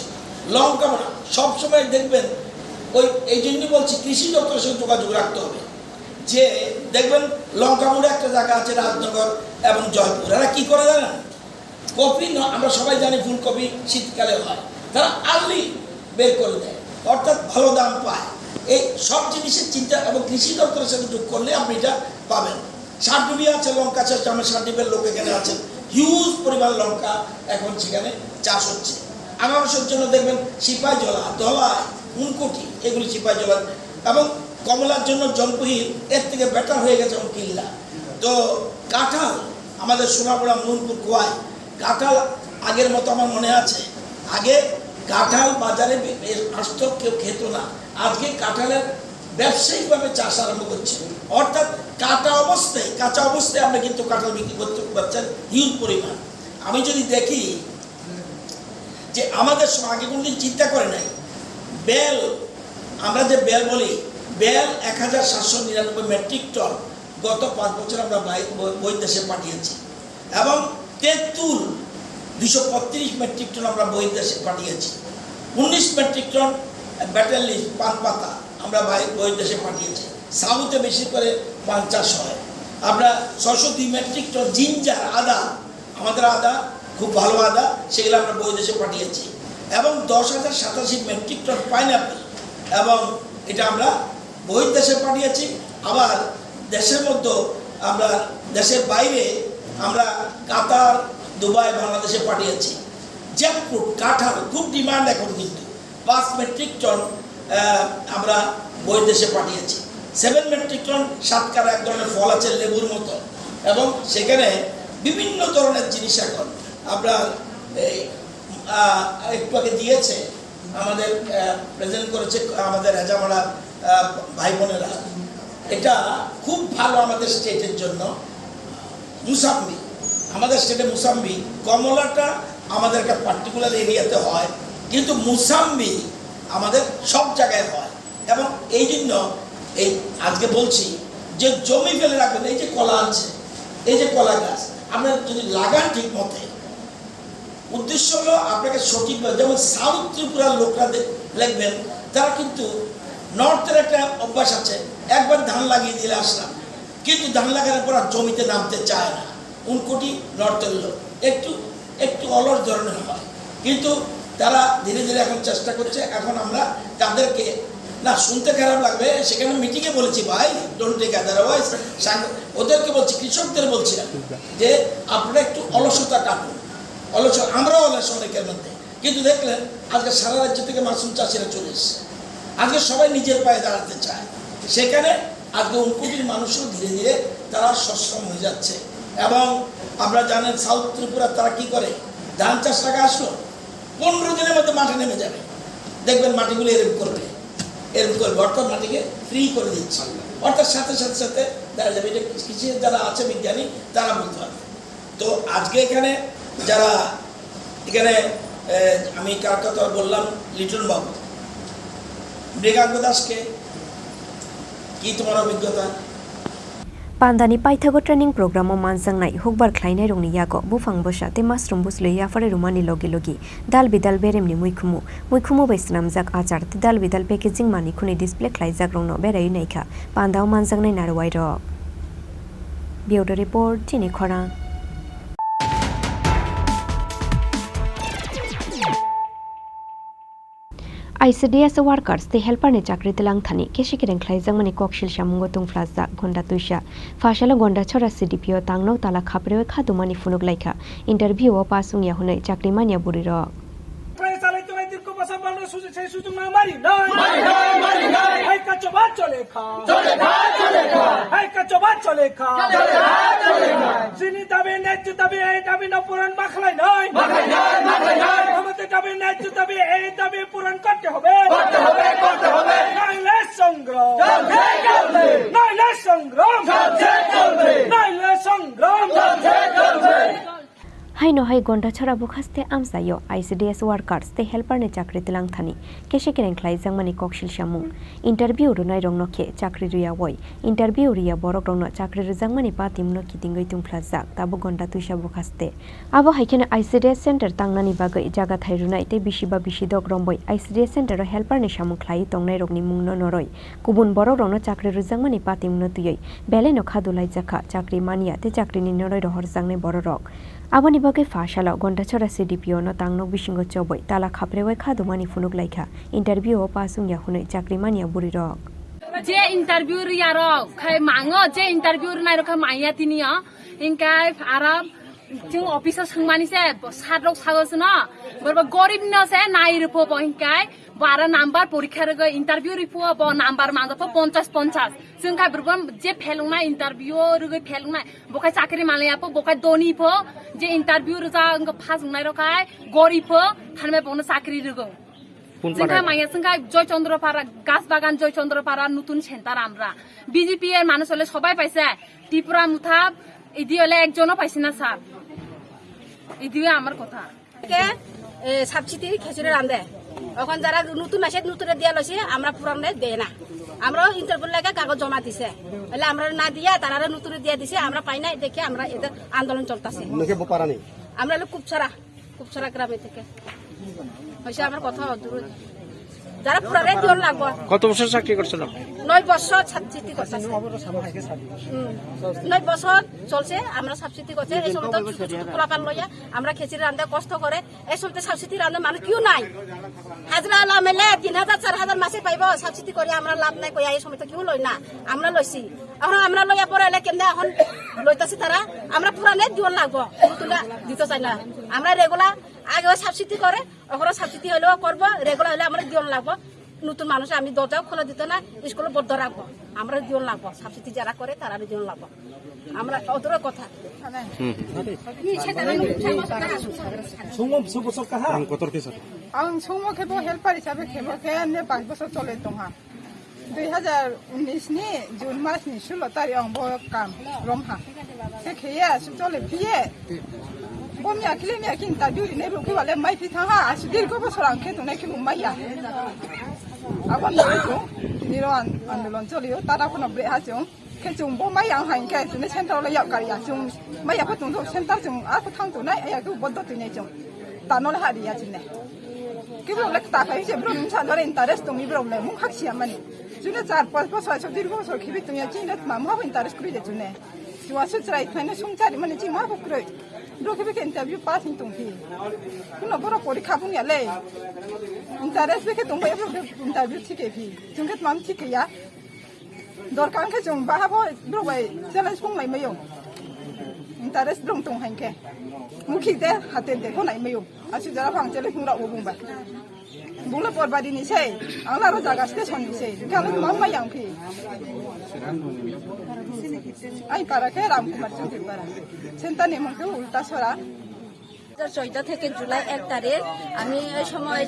লঙ্কা মানে সবসময় দেখবেন ওই এই জন্যই বলছি কৃষি দপ্তরের সঙ্গে যোগাযোগ রাখতে হবে। যে দেখবেন লঙ্কামুড়ে একটা জায়গা আছে রাজনগর এবং জয়পুর, এরা কী করে জানেন? কপি আমরা সবাই জানি ফুলকপি শীতকালে হয়, তারা আর্লি বের করে দেয়, অর্থাৎ ভালো দাম পায়। এই সব জিনিসের চিন্তা এবং কৃষি দপ্তরের সাথে যোগ করলে আপনি এটা পাবেন। সারডুবি আছে, লঙ্কা চাষ, আমার সারডিপের লোক এখানে আছেন, হিউজ পরিমাণ লঙ্কা এখন সেখানে চাষ হচ্ছে। আনারসের জন্য দেখবেন সিপাহীজলা, ধলাই, উনকোটি, এগুলি সিপাহীজলা, এবং কমলার জন্য জলপহির এর থেকে বেটার হয়ে গেছে এখন কিল্লা। তো কাঁঠাল আমাদের সোনাপুরা, মোহনপুর, কোয়াই কাঁঠাল আগের মতো আমার মনে আছে, আগে কাঁঠাল বাজারে আসতো, কেউ খেত না। আজকে কাঁঠালের ব্যবসায়িকভাবে চাষ আরম্ভ করছে, অর্থাৎ কাঁচা অবস্থায় আপনি কিন্তু কাঁঠাল বিক্রি করতে পারছেন হিউজ পরিমাণ। আমি যদি দেখি যে আমাদের আগে কোনোদিন চিন্তা করে নাই, বেল, আমরা যে বেল বলি, বেল 1799 মেট্রিক টন গত 5 বছর আমরা বহির্দেশে পাঠিয়েছি, এবং তেঁতুল 235 মেট্রিক টন আমরা বহির্দেশে পাঠিয়েছি। 19 মেট্রিক টন ব্যাটার লিফ, পান পাতা আমরা বহির্দেশে পাঠিয়েছি। সাউথে বেশি করে পান চাষ হয়। আমরা 602 মেট্রিক টন জিঞ্জার, আদা, আমাদের আদা খুব ভালো আদা, সেগুলো আমরা বহির্দেশে পাঠিয়েছি। এবং 10,087 মেট্রিক টন পাইনঅ্যাপেল, এবং এটা আমরা বহির্দেশে পাঠিয়েছি। আবার দেশের মধ্যে আমরা দেশের বাইরে আমরা কাতার, দুবাই, বাংলাদেশে পাঠিয়েছি। জ্যাকফ্রুট, কাঁঠাল খুব ডিমান্ড এখন, কিন্তু 5 মেট্রিক টন আমরা বহির্দেশে পাঠিয়েছি। 7 মেট্রিক টন সাতকারা, এক ধরনের ফল আছে লেবুর মতো, এবং সেখানে বিভিন্ন ধরনের জিনিস এখন আমরা একটু আগে দিয়েছে, আমাদের প্রেজেন্ট করেছে আমাদের হেজামারা ভাই বোনেরা। এটা খুব ভালো আমাদের স্টেটের জন্য। মুসাম্বি, আমাদের স্টেটে মুসাম্বি, কমলাটা আমাদের একটা পার্টিকুলার এরিয়াতে হয়, কিন্তু মুসাম্বি আমাদের সব জায়গায় হয়। এবং এই জন্য এই আজকে বলছি যে জমি ফেলে রাখবেন। এই যে কলা আছে, এই যে কলা গাছ আপনার যদি লাগান ঠিক মতে, উদ্দেশ্য হলো আপনাকে সঠিকভাবে, যেমন সাউথ ত্রিপুরার লোকরা দেখবেন, তারা কিন্তু নর্থের একটা অভ্যাস আছে, একবার ধান লাগিয়ে দিলে আসলাম, কিন্তু ধান লাগানোর পর আর জমিতে নামতে চায় না। উনকোটি নর্থের লোক একটু একটু অলস ধরনের হয়, কিন্তু তারা ধীরে ধীরে এখন চেষ্টা করছে। এখন আমরা তাদেরকে, না শুনতে খারাপ লাগবে, সেখানে মিটিংয়ে বলেছি, ভাই ডোন্ট টেক আদারওয়াইজ, ওদেরকে বলছি, কৃষকদের বলছি যে আপনারা একটু অলসতা কাটুন। আমরাও অলস অনেকের মধ্যে, কিন্তু দেখলেন আজকে সারা রাজ্য থেকে মাশরুম চাষিরা চলে এসছে। আজকে সবাই নিজের পায়ে দাঁড়াতে চায়, সেখানে আজকে উনকোটির মানুষও ধীরে ধীরে তারা সক্ষম হয়ে যাচ্ছে। এবং আমরা জানেন সাউথ ত্রিপুরা তারা কি করে, ধান চাষ টাকা আসলো 15 দিনের মধ্যে মাঠে নেমে যাবে, দেখবেন মাটিগুলো এরকম করবে, অর্থাৎ মাটিকে ফ্রি করে দিচ্ছে, অর্থাৎ সাথে সাথে সাথে দেখা যাবে। এটা কৃষি যারা আছে বিজ্ঞানী তারা বলতে পারবে। তো আজকে এখানে যারা এখানে আমি কার কথা বললাম, লিটন বাবু, মৃগাঙ্গ দাসকে কি তোমার অভিজ্ঞতা? Pandani Paithago training program o manjangnai hukbar khlainai rongni yago bufang bosa te mushroom buslei afare rumani logi dal bidal beremni muikhumu bai snamjak achar te dal bidal packaging mani khuni display khlaijak rongno berai naikha pandao manjangnai narwai ro bureau report Chini Khorang ICDS workers te helper ni chakri telang thani keshi kereng khlai jangmani kokshil shamungo tung plaza gonda tuisha fashala gonda chora CDPO tangno tala khapre khadumani funuk laika interview o pasung ya hunai chakri mania buri ro Hai no hai gonda chora bukhaste amsayo ICDS workers te helper ne chakri tilang thani keshe kereng khlai jangmani kokshil shamung interview ru nai rong nokhe chakri ruya woi interview riya borok rong no chakri ru jangmani patim no kitingoi tungphla jak tabu gonda tuisha bukhaste abo haikene ICDS center tangnani bagai jaga thai runai te bisiba bisidok romboi ICDS center ro helper ne shamung khlai tongnai rokni mung no noroi kubun borok rong no chakri ru jangmani patim no tuyoi bele no khadulai jakha chakri mania te chakri ni noroi ro horjangne borok aboni bagai fashala gonda chora CDPO no tangno bisingo choboi tala khapre khadumani funuk laika interview o pasung ya hunai chakri mania buri rok je interview ri aro khai mango je interview nai ro kha maiya tini ha inkai arab jung officer sangmani se sadrok sagos na borba gorib na se nai rupo inkai 12 number পরীক্ষার interview repo ব number মানজাফ 50 जों खाय बरगम जे फेलुंना interview रुगै फेलुंना बखाय चाकरि मालायापो बखाय दोनिफो जे interview रजा अंग फाजुंनाय रखाय गरिफो थानमे बनो चाकरि रुगो जोंखा माया जोंखा जयचन्द्रपारा गाছবাগান জয়চন্দ্রপাড়া নতুন centre আমরা বিজেপি এর মানুষ হলে সবাই পাইছে ত্রিপুরা মুথাব ইদি হলে একজনও পাইছে না স্যার ইদি আমার কথা কে সাবসিডি খেচুরে রান্দে এখন যারা নতুন মাসে নতুন দিয়া লইছে আমরা পুরানে দেয় না আমরা ইন্টারভিউ লাগা কাগজ জমা দিছে বলে আমরা না দিয়া তারা নতুন দিয়া দিছে আমরা পাই না দেখে আমরা এদের আন্দোলন চলতেছে আমরা কুপছড়া গ্রামে থেকে হইছে আমার কথা যারা পুরানে দিন লাগবো কত বছর চাকরি করছিল 9 বছর সাবসিডি করছে 9 বছর চলছে আমরা সাবসিডি করছে এই সময় তো পোলাপান লইয়া আমরা খেচির রান্দা কষ্ট করে এই সময় সাবসিডি রান্দা মানুষ কিউ নাই হাজরা লামেলে 3000 4000 মাসে পাইবো সাবসিডি করে আমরা লাভ নাই কইয়া এই সময় তো কিউ লই না আমরা লইছি এখন আমরা লইয়া পড়াইলে কেমনে এখন লইতাছি তারা আমরা পুরানে দিন লাগবো তুলা দিতে চাই না আমরা রেগুলার আগে সাবসিডি করে ওখানে সাবসিডি হলেও করবো রেগুলার হলে আমরা দিন লাগবো নতুন মানুষ আমি দরজাও খোলা দিত না স্কুলে বদ্ধ রাখবো আমরা দিন লাগবো সাবসিডি যারা করে তারা দিন লাগবো আমরা অদূর কথা आं समो खेबो हेल्पार हिसाबै खेबो खेने 5 বছর চলে दंहा 2019 नि जुन मासनि 16 तारिख आं बो काम रमहा से खेया चले फिये बमिया क्लिमिया किन तादु ने रुके वाले माइ फिथाहा आसुदिर को बसर आं खेतो ने खेबो माइया आबन नरो निरो आन्दोलन चलियो तारा कोन ब्रे हाजो खेजों बो माइ आं हाइन के ने सेन्टर ले याव कारिया जों माइया को दंतो सेन्टर जों आखो थांतो नाय आया को बद्द तिने जों तानो ले हारिया जिने किबो ले ताखाय जे ब्रो मिसा दरे इंटरेस्ट दंनि ब्रो ले मु हाखसिया माने जुने 4-5 বছর सदिर বছর खिबि तुया जिने मामा हो इंटरेस्ट करि दे जुने जुवा सुचराय थाने संचारि माने जि मा बक्रै ब्रो खिबि के इंटरव्यू पास इन तुंफि कुनो बरो परीक्षा बुनिया ले इंटरेस्ट बेके तुंबे ब्रो इंटरव्यू थिके फि जुंके माम थिके या दरकार के जों बाहाबो ब्रो बाय चैलेंज बुंलाय मयो इंटरेस्ट दं तुं हायके मुखि दे हाते दे को नाय मयो आसि जरा फां चैलेंज बुंरा ओ बुंबा बुंला परबादि नि sei आंला रो जागा स्टेशन नि sei गालो मामा yang फि आई पारा के राम कुमार चौधरी सेंटा ने मखो उल्टा सरा 2014 থেকে জুলাই 1 তারিখ আমি এই সময়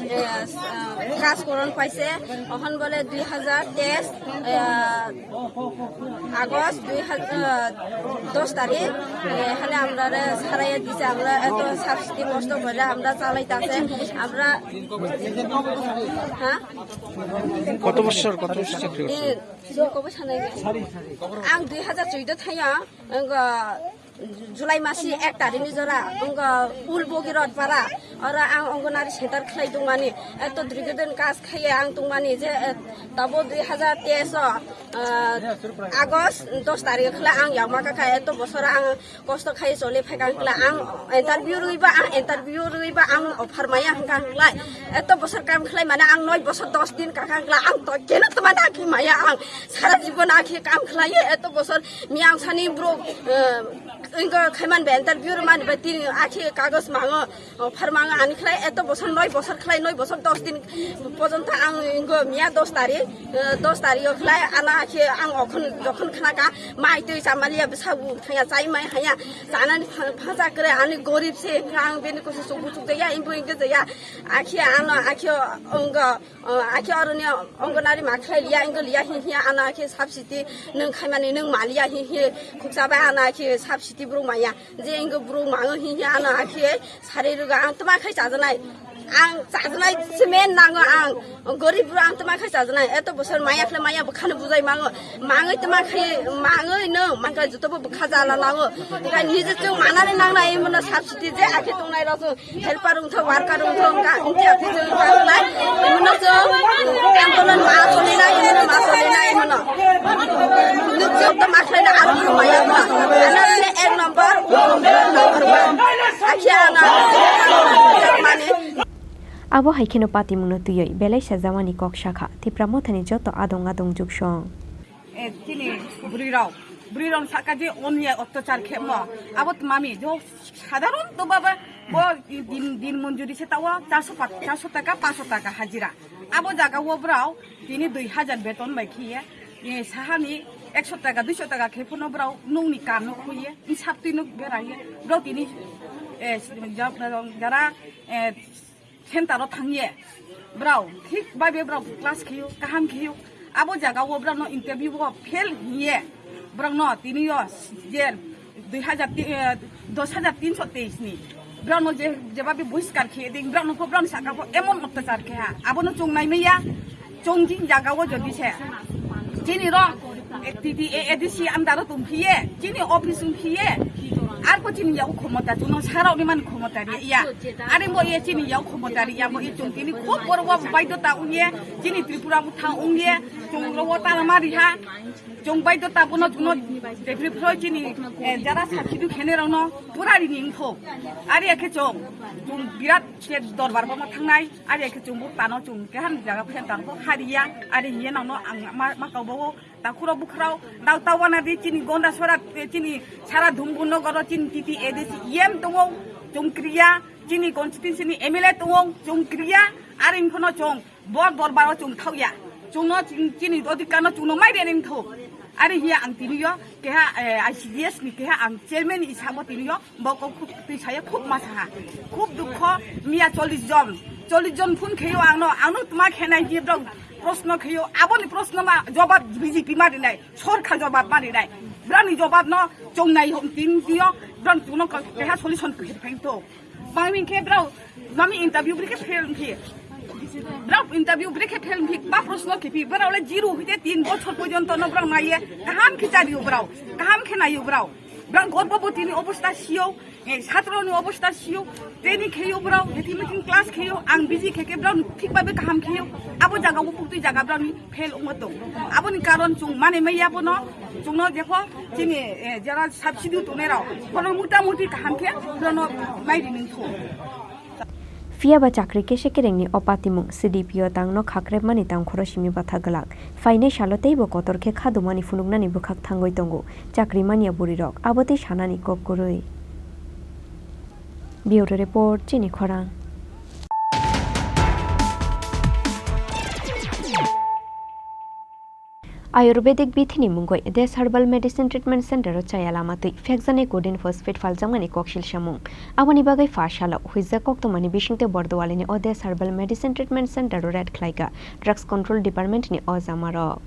কাজকরণ পাইছে এখন বলে 2023 আগস্ট 2010 তারিখ এখানে আমরা ছাড়াইয়া দিছে আমরা এত সাবসিডি কষ্ট করে আমরা চালাইতাছে আমরা হ্যাঁ কত বছর চাকরি করছেন কবে সানাই আং 2014 থাইয়া जुलाई मासी 1 तारिख नि जरा उनका उल बोगिरत पारा और आं अंगनारी सेंटर खलाई दंमानि एत द्रिगदन कास खाये आं दंमानि जे तबो 2023 आगस्ट 10 तारिख खला आं यामाका खाय एत बसर आं कष्ट खाय चले फायगां खला आं इंटरव्यू रइबा आं अफार माया हंगा खलाय एत बसर काम खलाय माने आं 9 बसर 10 दिन काका खला आं तो केन तमा दाखि माया आं सारा जीवन आखि काम खलाय एत बसर मियां सानि ब्रो इनका खायमान बे इंटरव्यू मान बति आखि कागज मांगो अफार मांगो आनि खलाय एत बसर 9 बसर खलाय 9 बसर 10 दिन पर्यंत आं इनको मिया 10 तारिख खलाय आना आखि आं अखन जखन खनाका माइ तै जामालिया बेसाबु थाया जाय माइ हाया जानानि फाजा करे आनि गरीब से आं बेनि कोसे सुबु सुगया इनबो इनके जया आखि आना आखि अरनि अंगनारी माखलाय लिया इनको लिया हिया आना आखि साबसिति नों खायमानि नों मालिया हि खुक्साबा आना आखि साबसिति ब्रु माया जे इनको ब्रु मांगो हिया आना आखि सारे रुगा आं तमा खाय जाजनाय आं जाजनाय सिमेन्ट नाङो आं गरीब ब्रु आं तमा खाय जाजनाय एत बोसोर मायाखले माया बखानो बुजाय माङै तमा खाय माङै नो मांगा जतबो बखा जाला नाङो ओंखाय निजे जों मानानै नांनाय मोन साबसिति जे आखि दंनाय रसो हेल्पार उंथ वार्कार उंथ का इनते आखि जों बांलाय मोन जों आन्दोलन मा चलिनाय मोन जों तमा खाय आरो माया आनाने 1 नम्बर आखि आना माने abo haikeno pati mungno tuyoi belai sajamani kok shakha tipra mothani joto adong juksong chini burirong saka je onye অত্যাচার খেমো আবত মামি जो সাধারণ তো বাবা বো দিন মঞ্জুরি সে তাও 400 টাকা 500 টাকা হাজিরা আবো জায়গা ওব্রাও তিনি 2000 বেতন বাইখিয়ে সাহানি 100 টাকা 200 টাকা খেপনো ব্রাও নংনি কানো খুইয়ে ইসাবতিনো বেরাইয়ে ব্রাও তিনি যারা सेंटाराव थांये ब्राव ठीक बाबे ब्राव क्लास खियो काहाम खियो आबो जागा वो ब्राव नो इंटरव्यू वो फेल हिये ब्राव नो तिनियो जे 10,323 नि ब्राव नो जे जेबाबे बहिष्कार खिये दिं ब्राव नो ब्राव साका को एमन अत्याचार खेहा आबो नो चंगनाय मैया चंजिं जागा वो जदि से जिनि रो एक्टिविटी एडीसी आन्दारो तुमफिये जिनि ऑफिस तुमफिये आर को चिनि याव खमता जुनो साराव नि मान खमता रि या आरे मो ये चिनि याव खमता रि या मो ये चुंतिनि खूब बरवा बायदता उनिये चिनि त्रिपुरा मुथा उनिये चंगरवा तालमारि हा जों बायदता बनो जुनो देफ्रिफ्रो चिनि जारा साखिदु खेने रावनो पुरारि निंखो आरे एखे जों बिराद के दरबार बा थांनाय आरे एखे जों तानो जों केहान जागा फेन तानो हारिया आरे हिये नावनो आं मा कावबो ताकुरो बुखराव दावतावाना दि चिनि गंदा सरा चिनि सारा धुमबुनो गरो चिनि टिटि एडिसि येम दङो जंक्रिया चिनि कन्स्टिट्युन्सिनि एमएलए दङो जंक्रिया आरो इनफोनो जों बर दरबाराव जों थावया जोंनो चिनि अधिकारनो जोंनो माइरेनिं थौ आरो हिया आं तिनियो केहा आईसीडीएस नि केहा आं चेयरमैन हिसाबै तिनियो बको तिसाया खूब मासा खूब दुख मिया 40 जन फुन खेयो आंनो तुमा खेनाय हिब्राव प्रश्न खेयो आबोनि प्रश्नमा जवाब बीजेपी मारिनाय सरकार जवाब मारिनाय ब्रानि जवाब न चंनाय हम तीन दियो ब्रान तुनो केहा सल्यूशन फेंतो मामी के ब्राव मामी इंटरव्यू ब्रेक फेल फि ब्राव इंटरव्यू ब्रेक फेल फि बा प्रश्न खेफि ब्रावले जिरो हिते 3 बछर पर्यন্ত न ब्राव माइए काहाम खिचारियो ब्राव काहाम खेनायो ब्राव ब्रां गर्भवतीनि अवस्था सियो छात्रनि अवस्था सियो ट्रेनिं खेयो ब्राव हेथिमिथिं क्लास खेयो आं बिजि खेके ब्राव ठीक बाबे काहाम खेयो आबो जागावो पुक्ति जागा ब्रावनि फेल उमतो आबोनि कारण जों माने मैयाबो न जोंनो देखो जिनि जरा सब्सिडी तनेराव कोनो मुटा-मुटी काहाम खे ब्रानो माइदिनिं थो Fiaba chakri ke shekerengni opatimung CDPO tangno khakrepmani tang khorosimi batha galak faine shalotei bo kotor ke khadumani funugnani bukhak thangoi tongo chakri mania burirok abote shanani kokkoroi Bureau report Chini Khorang Ayurvedic bithini mungoi Des Herbal Medicine Treatment Center o chayalamatui fekjane codeine phosphate faljamani kokshil shamung aboni bagai fashala huiza koktomani bishingte bordowalini o Des Herbal Medicine Treatment Center o red khlaiga Drugs Control Department ni ozamaro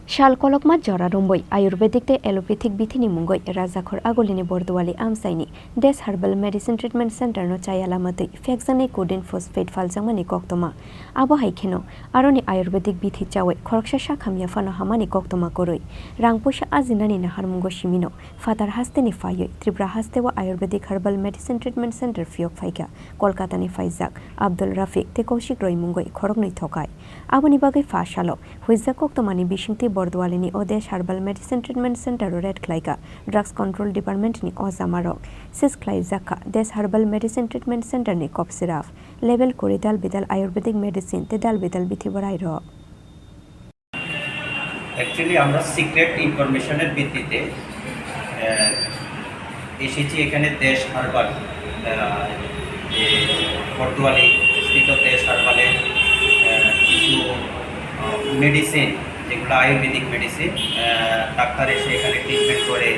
Shal kolokmat jora rumboi ayurvedic te allopathic bithini mungoi rajakhor agolini bordwali amsaini Des Herbal Medicine Treatment Center no chayala matui fekjane codeine phosphate faljangmani koktoma abo haikheno aroni ayurvedic bithi chawe khoroksa sakhamya fano hamani koktoma koroi rangpusha ajinani nahar mungo shimino fatar hasteni fayoi Tripura hastewa ayurvedic herbal medicine treatment center fiok faika Kolkata ni faizak Abdul Rafiq te Kaushik Roy mungoi khorognoi thokai aboni bagai fashalo huizza koktomani bishingti Bordwalini o Des Herbal Medicine Treatment Center Red Klaika Drugs Control Department ni o Zamarok Sis Klai Zaka Des Herbal Medicine Treatment Center ni Kop Siraf Level Kori Dal Bidal Ayurvedic Medicine te Dal Bidal Bithi Barai Ro Actually আমরা secret ইনফরমেশনের ভিত্তিতে এসেছি এখানে দেশ herbal বর্তমানে স্থিত দেশ হার্বালের কিছু medicine যেগুলো আয়ুর্বেদিক মেডিসিন ডাক্তার এসে এখানে ট্রিটমেন্ট করে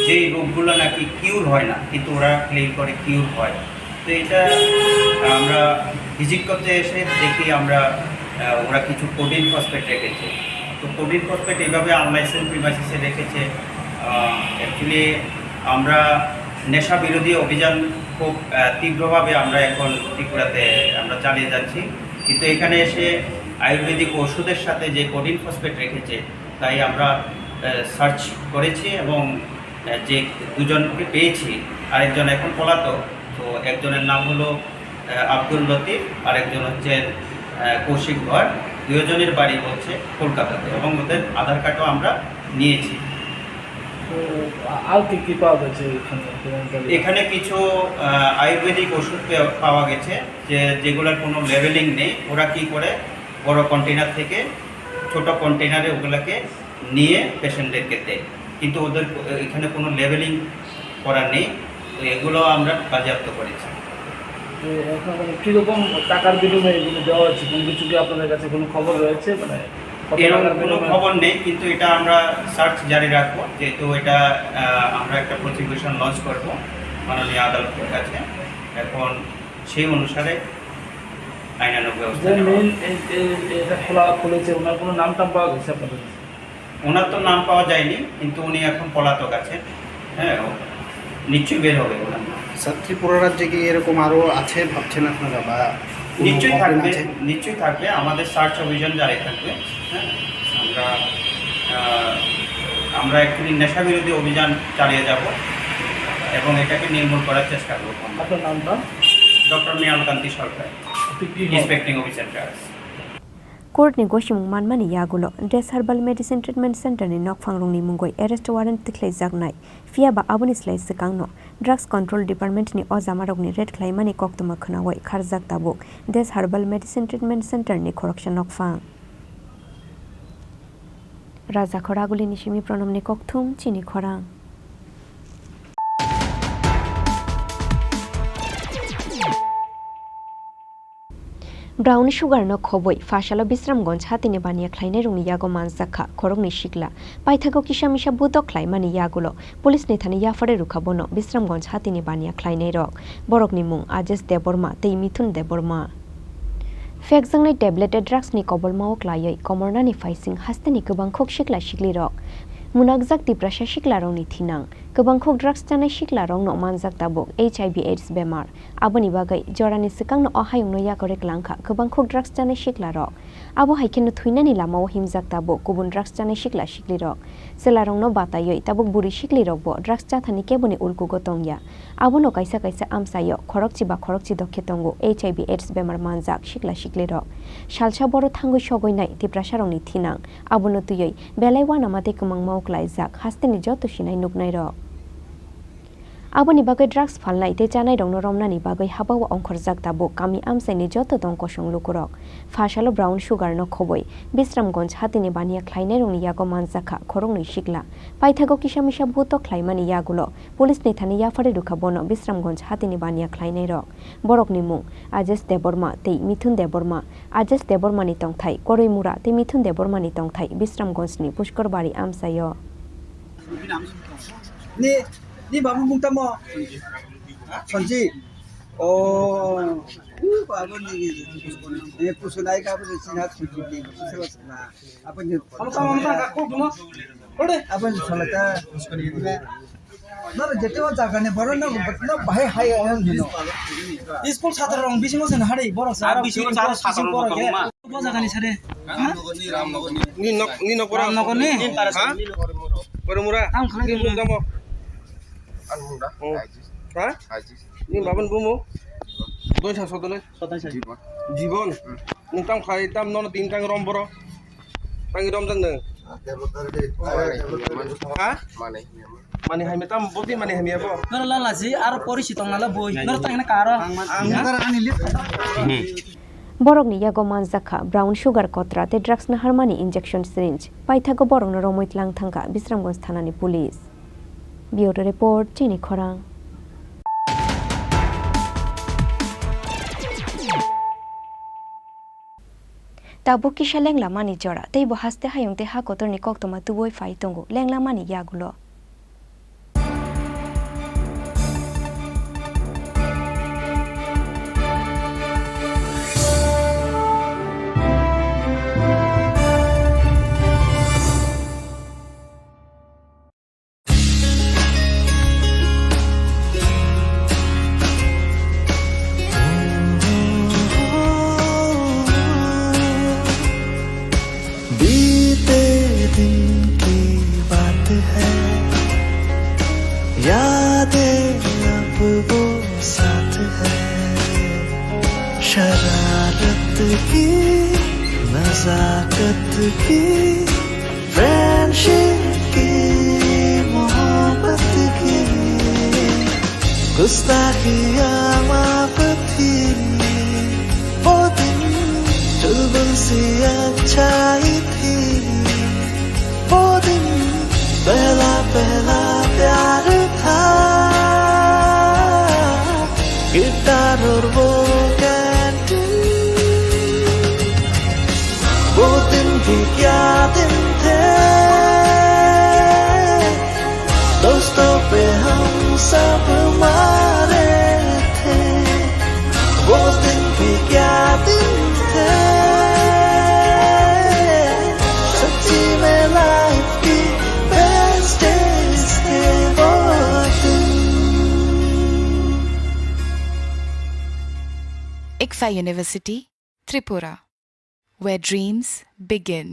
যেই রোগগুলো নাকি কিউর হয় না কিন্তু ওরা ক্লেম করে কিউর হয় তো এটা আমরা ভিজিট করতে এসে দেখি আমরা ওরা কিছু কোডিন ফসফেট রেখেছে তো কোডিন ফসফেট এইভাবে আনলাইসেন্স প্রিমাইসিসে রেখেছে অ্যাকচুয়ালি আমরা নেশা বিরোধী অভিযান খুব তীব্রভাবে আমরা এখন ত্রিপুরাতে আমরা চালিয়ে যাচ্ছি কিন্তু এখানে এসে আয়ুর্বেদিক ওষুধের সাথে যে কোডিন ফসফেট রেখেছে তাই আমরা সার্চ করেছি এবং যে দুজনকে পেয়েছি আরেকজন এখন পলাতক তো একজনের নাম হলো আব্দুল লতিফ আরেকজন হচ্ছে কৌশিক ঘর দুজনের বাড়ি হচ্ছে কলকাতাতে এবং ওদের আধার কার্ডও আমরা নিয়েছি আর কি পাওয়া গেছে এখানে কিছু আয়ুর্বেদিক ওষুধ পাওয়া গেছে যেগুলোর কোনো লেবেলিং নেই ওরা কি করে বড় কন্টেনার থেকে ছোট কন্টেনারে ওগুলোকে নিয়ে পেশেন্টদেরকে দেয় কিন্তু ওদের এখানে কোনো লেবেলিং করা নেই তো এগুলো আমরা বাজেয়াপ্ত করেছি কীরকম টাকার বিনিময়ে এগুলো দেওয়া হচ্ছে কোনো কিছু কি আপনাদের কাছে কোনো খবর রয়েছে মানে এরকম কোনো খবর নেই কিন্তু এটা আমরা সার্চ জারি রাখবো যেহেতু এটা আমরা একটা প্রসিকিউশন লঞ্চ করবো মাননীয় আদালতের কাছে এখন সেই অনুসারে আইনানুগ ব্যবস্থা এটা খোলা খুলেছে ওনার কোনো নাম টাম পাওয়া গেছে আপনাদের ওনার তো নাম পাওয়া যায়নি কিন্তু উনি এখন পলাতক আছেন হ্যাঁ নিশ্চয়ই বের হবে ওনার নাম ত্রিপুরা রাজ্যে কি এরকম আরও আছে ভাবছেন আপনারা বা নিশ্চয়ই থাকবে আমাদের সার্চ অভিযান জারি থাকবে হ্যাঁ আমরা অ্যাকচুয়ালি নেশা বিরোধী অভিযান চালিয়ে যাব এবং এটাকে নির্মূল করার চেষ্টা করব আপনার নামটা doctor Mialkanti Sarkar inspecting officer charge Court ni goshimung manmani yagulo Des Herbal Medicine Treatment Center ni nokfangrong ni mungoi arrest warrant tiklai jagnai fia ba aboni slai sekangno Drugs Control Department ni ozamarok ni red claimani koktoma khunawai kharjak tabuk Des Herbal Medicine Treatment Center ni khoroksa nokfang Raja khoraguli ni shimi pronom ni kokthum Chini Khorang Brown sugar no khoboi fashalo Bisramganj hatine bania khlaine rungni yago manjakha khorokni shikla paithago kisamisha budok khlaimani yagulo police ni thani yafare rukhabono Bisramganj hatine bania khlaine rok borokni mung Ajes Deborma tei Mithun Deborma Fekjangnai tableted drugs ni kobolmao klayoi komorna ni faising hasteni gobang khok shikla shikli rok Munagjak ti prasha shikla rongni thinang gobang khok drugs janai shikla rong no manjak tabuk HIV AIDS bemar aboni bagai jorani sikang no ahayung no yakore klangkha gobang khok drugs janai shikla rok abo haiken no thuinani lamao himjak tabuk kubun drugs janai shikla shikli rok sela rong no batayoi tabuk buri shikli rok bo drugs chathani keboni ulku gotongya abo no kaisa kaisa amsayo khorokchi dokhetongo HIV AIDS bemar manjak shikla shikli rok shalsa boro thangoi sogoinai ti prasha rongni thinang abo no tuyoi belai wana mate kumangmao klaijak hasteni joto sinai nuknai rok Aboni bagai drugs falnai te janai rongno romnani bagai habawa ongkhorjak tabo kami amsaini joto dongko songlukurok fashalo brown sugar no khoboi Bisramganj hatini bania khlainai rongni yago manjakha khorongni shikla paithago kisamisa bhuto khlaimani yagulo police ni thani yafare rukhabono Bisramganj hatini bania khlainai rok borokni mung Ajes Deborma tei Mithun Deborma Ajes Deborma ni tongthai Koroimura tei Mithun Deborma ni tongthai Bisramganj ni Pushkorbari amsayo Ni babu mung tamo Sonji Oh, apa ni? Pusulai ka apa sih nak cuci? Apa ni? Apa ni salata? Nara jete wa jaga ne baro na bahai hai ayam dino. School ছাত্র রং বেশি মছে না হারে বড় sir বেশি sir ছাত্র বড় কে বড় জায়গা নি সারে রামনগর নি হ্যাঁ বড়মুরা আম খালি মুম দাম আলমুরা হ্যাঁ নি বাবন বুমু দই সাত সদলে জীবন নতাম খাই তাম নন তিন টাং রম বড় টাং রম জান হ্যাঁ মানে হাই মেতাম বদি মানে হামিয়া বো নর লালাজি আর পরিচিত নালা বই নর তাইনা কারো আঙ্গার আনিলি borokni yago manjaka brown sugar kotra te drugs na harmani injection syringe paithago borok na romoitlang thangka bisramganj thanani police bureau report Chini Khorang Tabu kisha lengla mani jora tei bo haste hayongte ha kotorni koktoma tuboi fai tongo lengla mani yagulo शरारत की नजाकत की friendship की मोहब्बत की गुस्ताखियाँ माफ थी वो दिन चुलबुल सी अच्छाई थी वो दिन पहला पहला प्यार था गिटार और वो वो दिन भी क्या दिन थे दोस्तों पे हम सब मारे थे वो दिन भी क्या दिन थे सच्ची में लाइफ की बेस्ट डेज थे वो दिन ICFA University, Tripura, where dreams begin.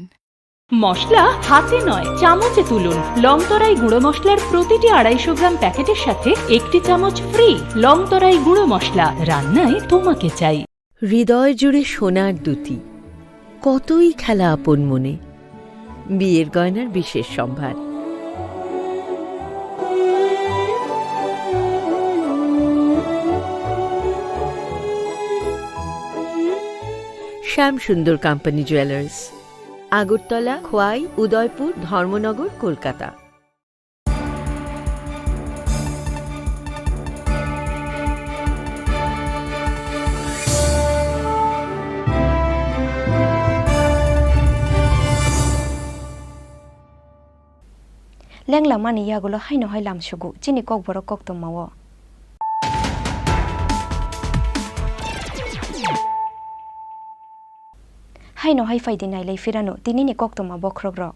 মশলা হাতে নয় চামচে তুলুন লংতরাই গুঁড়ো মশলার প্রতিটি 250 গ্রাম প্যাকেটের সাথে একটি চামচ ফ্রি লংতরাই গুঁড়ো মশলা রান্নায় তোমাকে চাই হৃদয় জুড়ে সোনার দুটি কতই খেলা আপন মনে বিয়ের গয়নার বিশেষ সম্ভার শ্যাম সুন্দর কোম্পানি জুয়েলার্স আগরতলা খোয়াই উদয়পুর ধর্মনগর কলকাতা লেংলা মানি ইয়াগুলো হাইনো হাইলাম সুগু চিনি kokborok koktomawo haino hai faidi nai lei firano tinini koktoma bokrogrok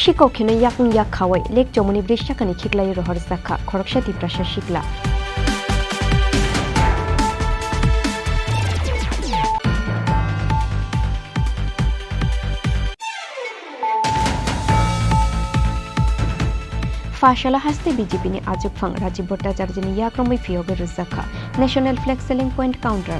shikokhino yakun yak khawai lek chomoni brishakani khiklai rohor zakha khoroksati prasha shikla Fashala haste BJP ni Ajub Phang Rajiv Bhattacharya ni yakromai fiyoge ruzakha National Flag Selling Point Counter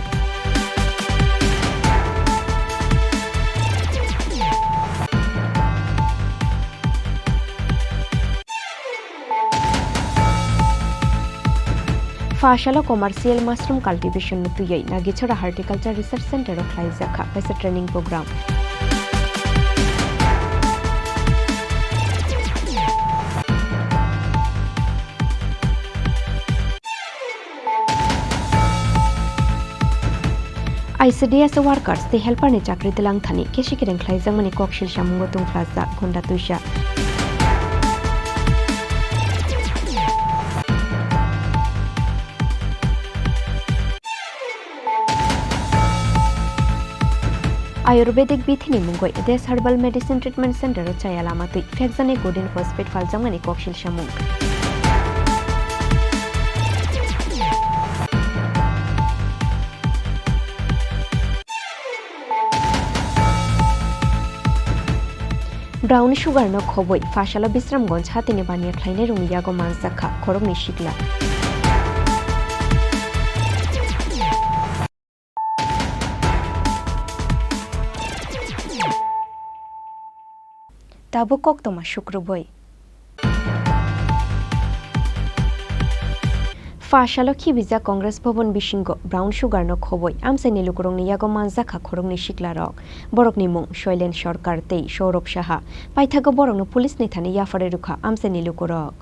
Fashala Commercial Mushroom Cultivation Nutuyai Nagichora Horticulture Research Center of Zakha Paisa Training Program ICDS workers the helper ni chakri telang thani keshikireng khlaijang mani kokshil shamungo tung plaza gonda tuisha Ayurvedic bithi ni mungoi Des Herbal Medicine Treatment Center o chaya lamatui fekjani Golden Phosphate faljamani kokshil shamung. Brown sugar no khoboi fashala Bisramganj hatine baniya khlaine rumiyago manjakha khorokni shikla. Tabo koktoma shukruboi. Fashalo Kibiza Congress Bhavan Bishingo Brown Sugar no khoboi amsani lukurongni yago manjakha khorokni shiklarok borokni mung Shoilen Sarkar tei Saurabh Saha paithago borokno police ni thani yafare rukha amsani lukurok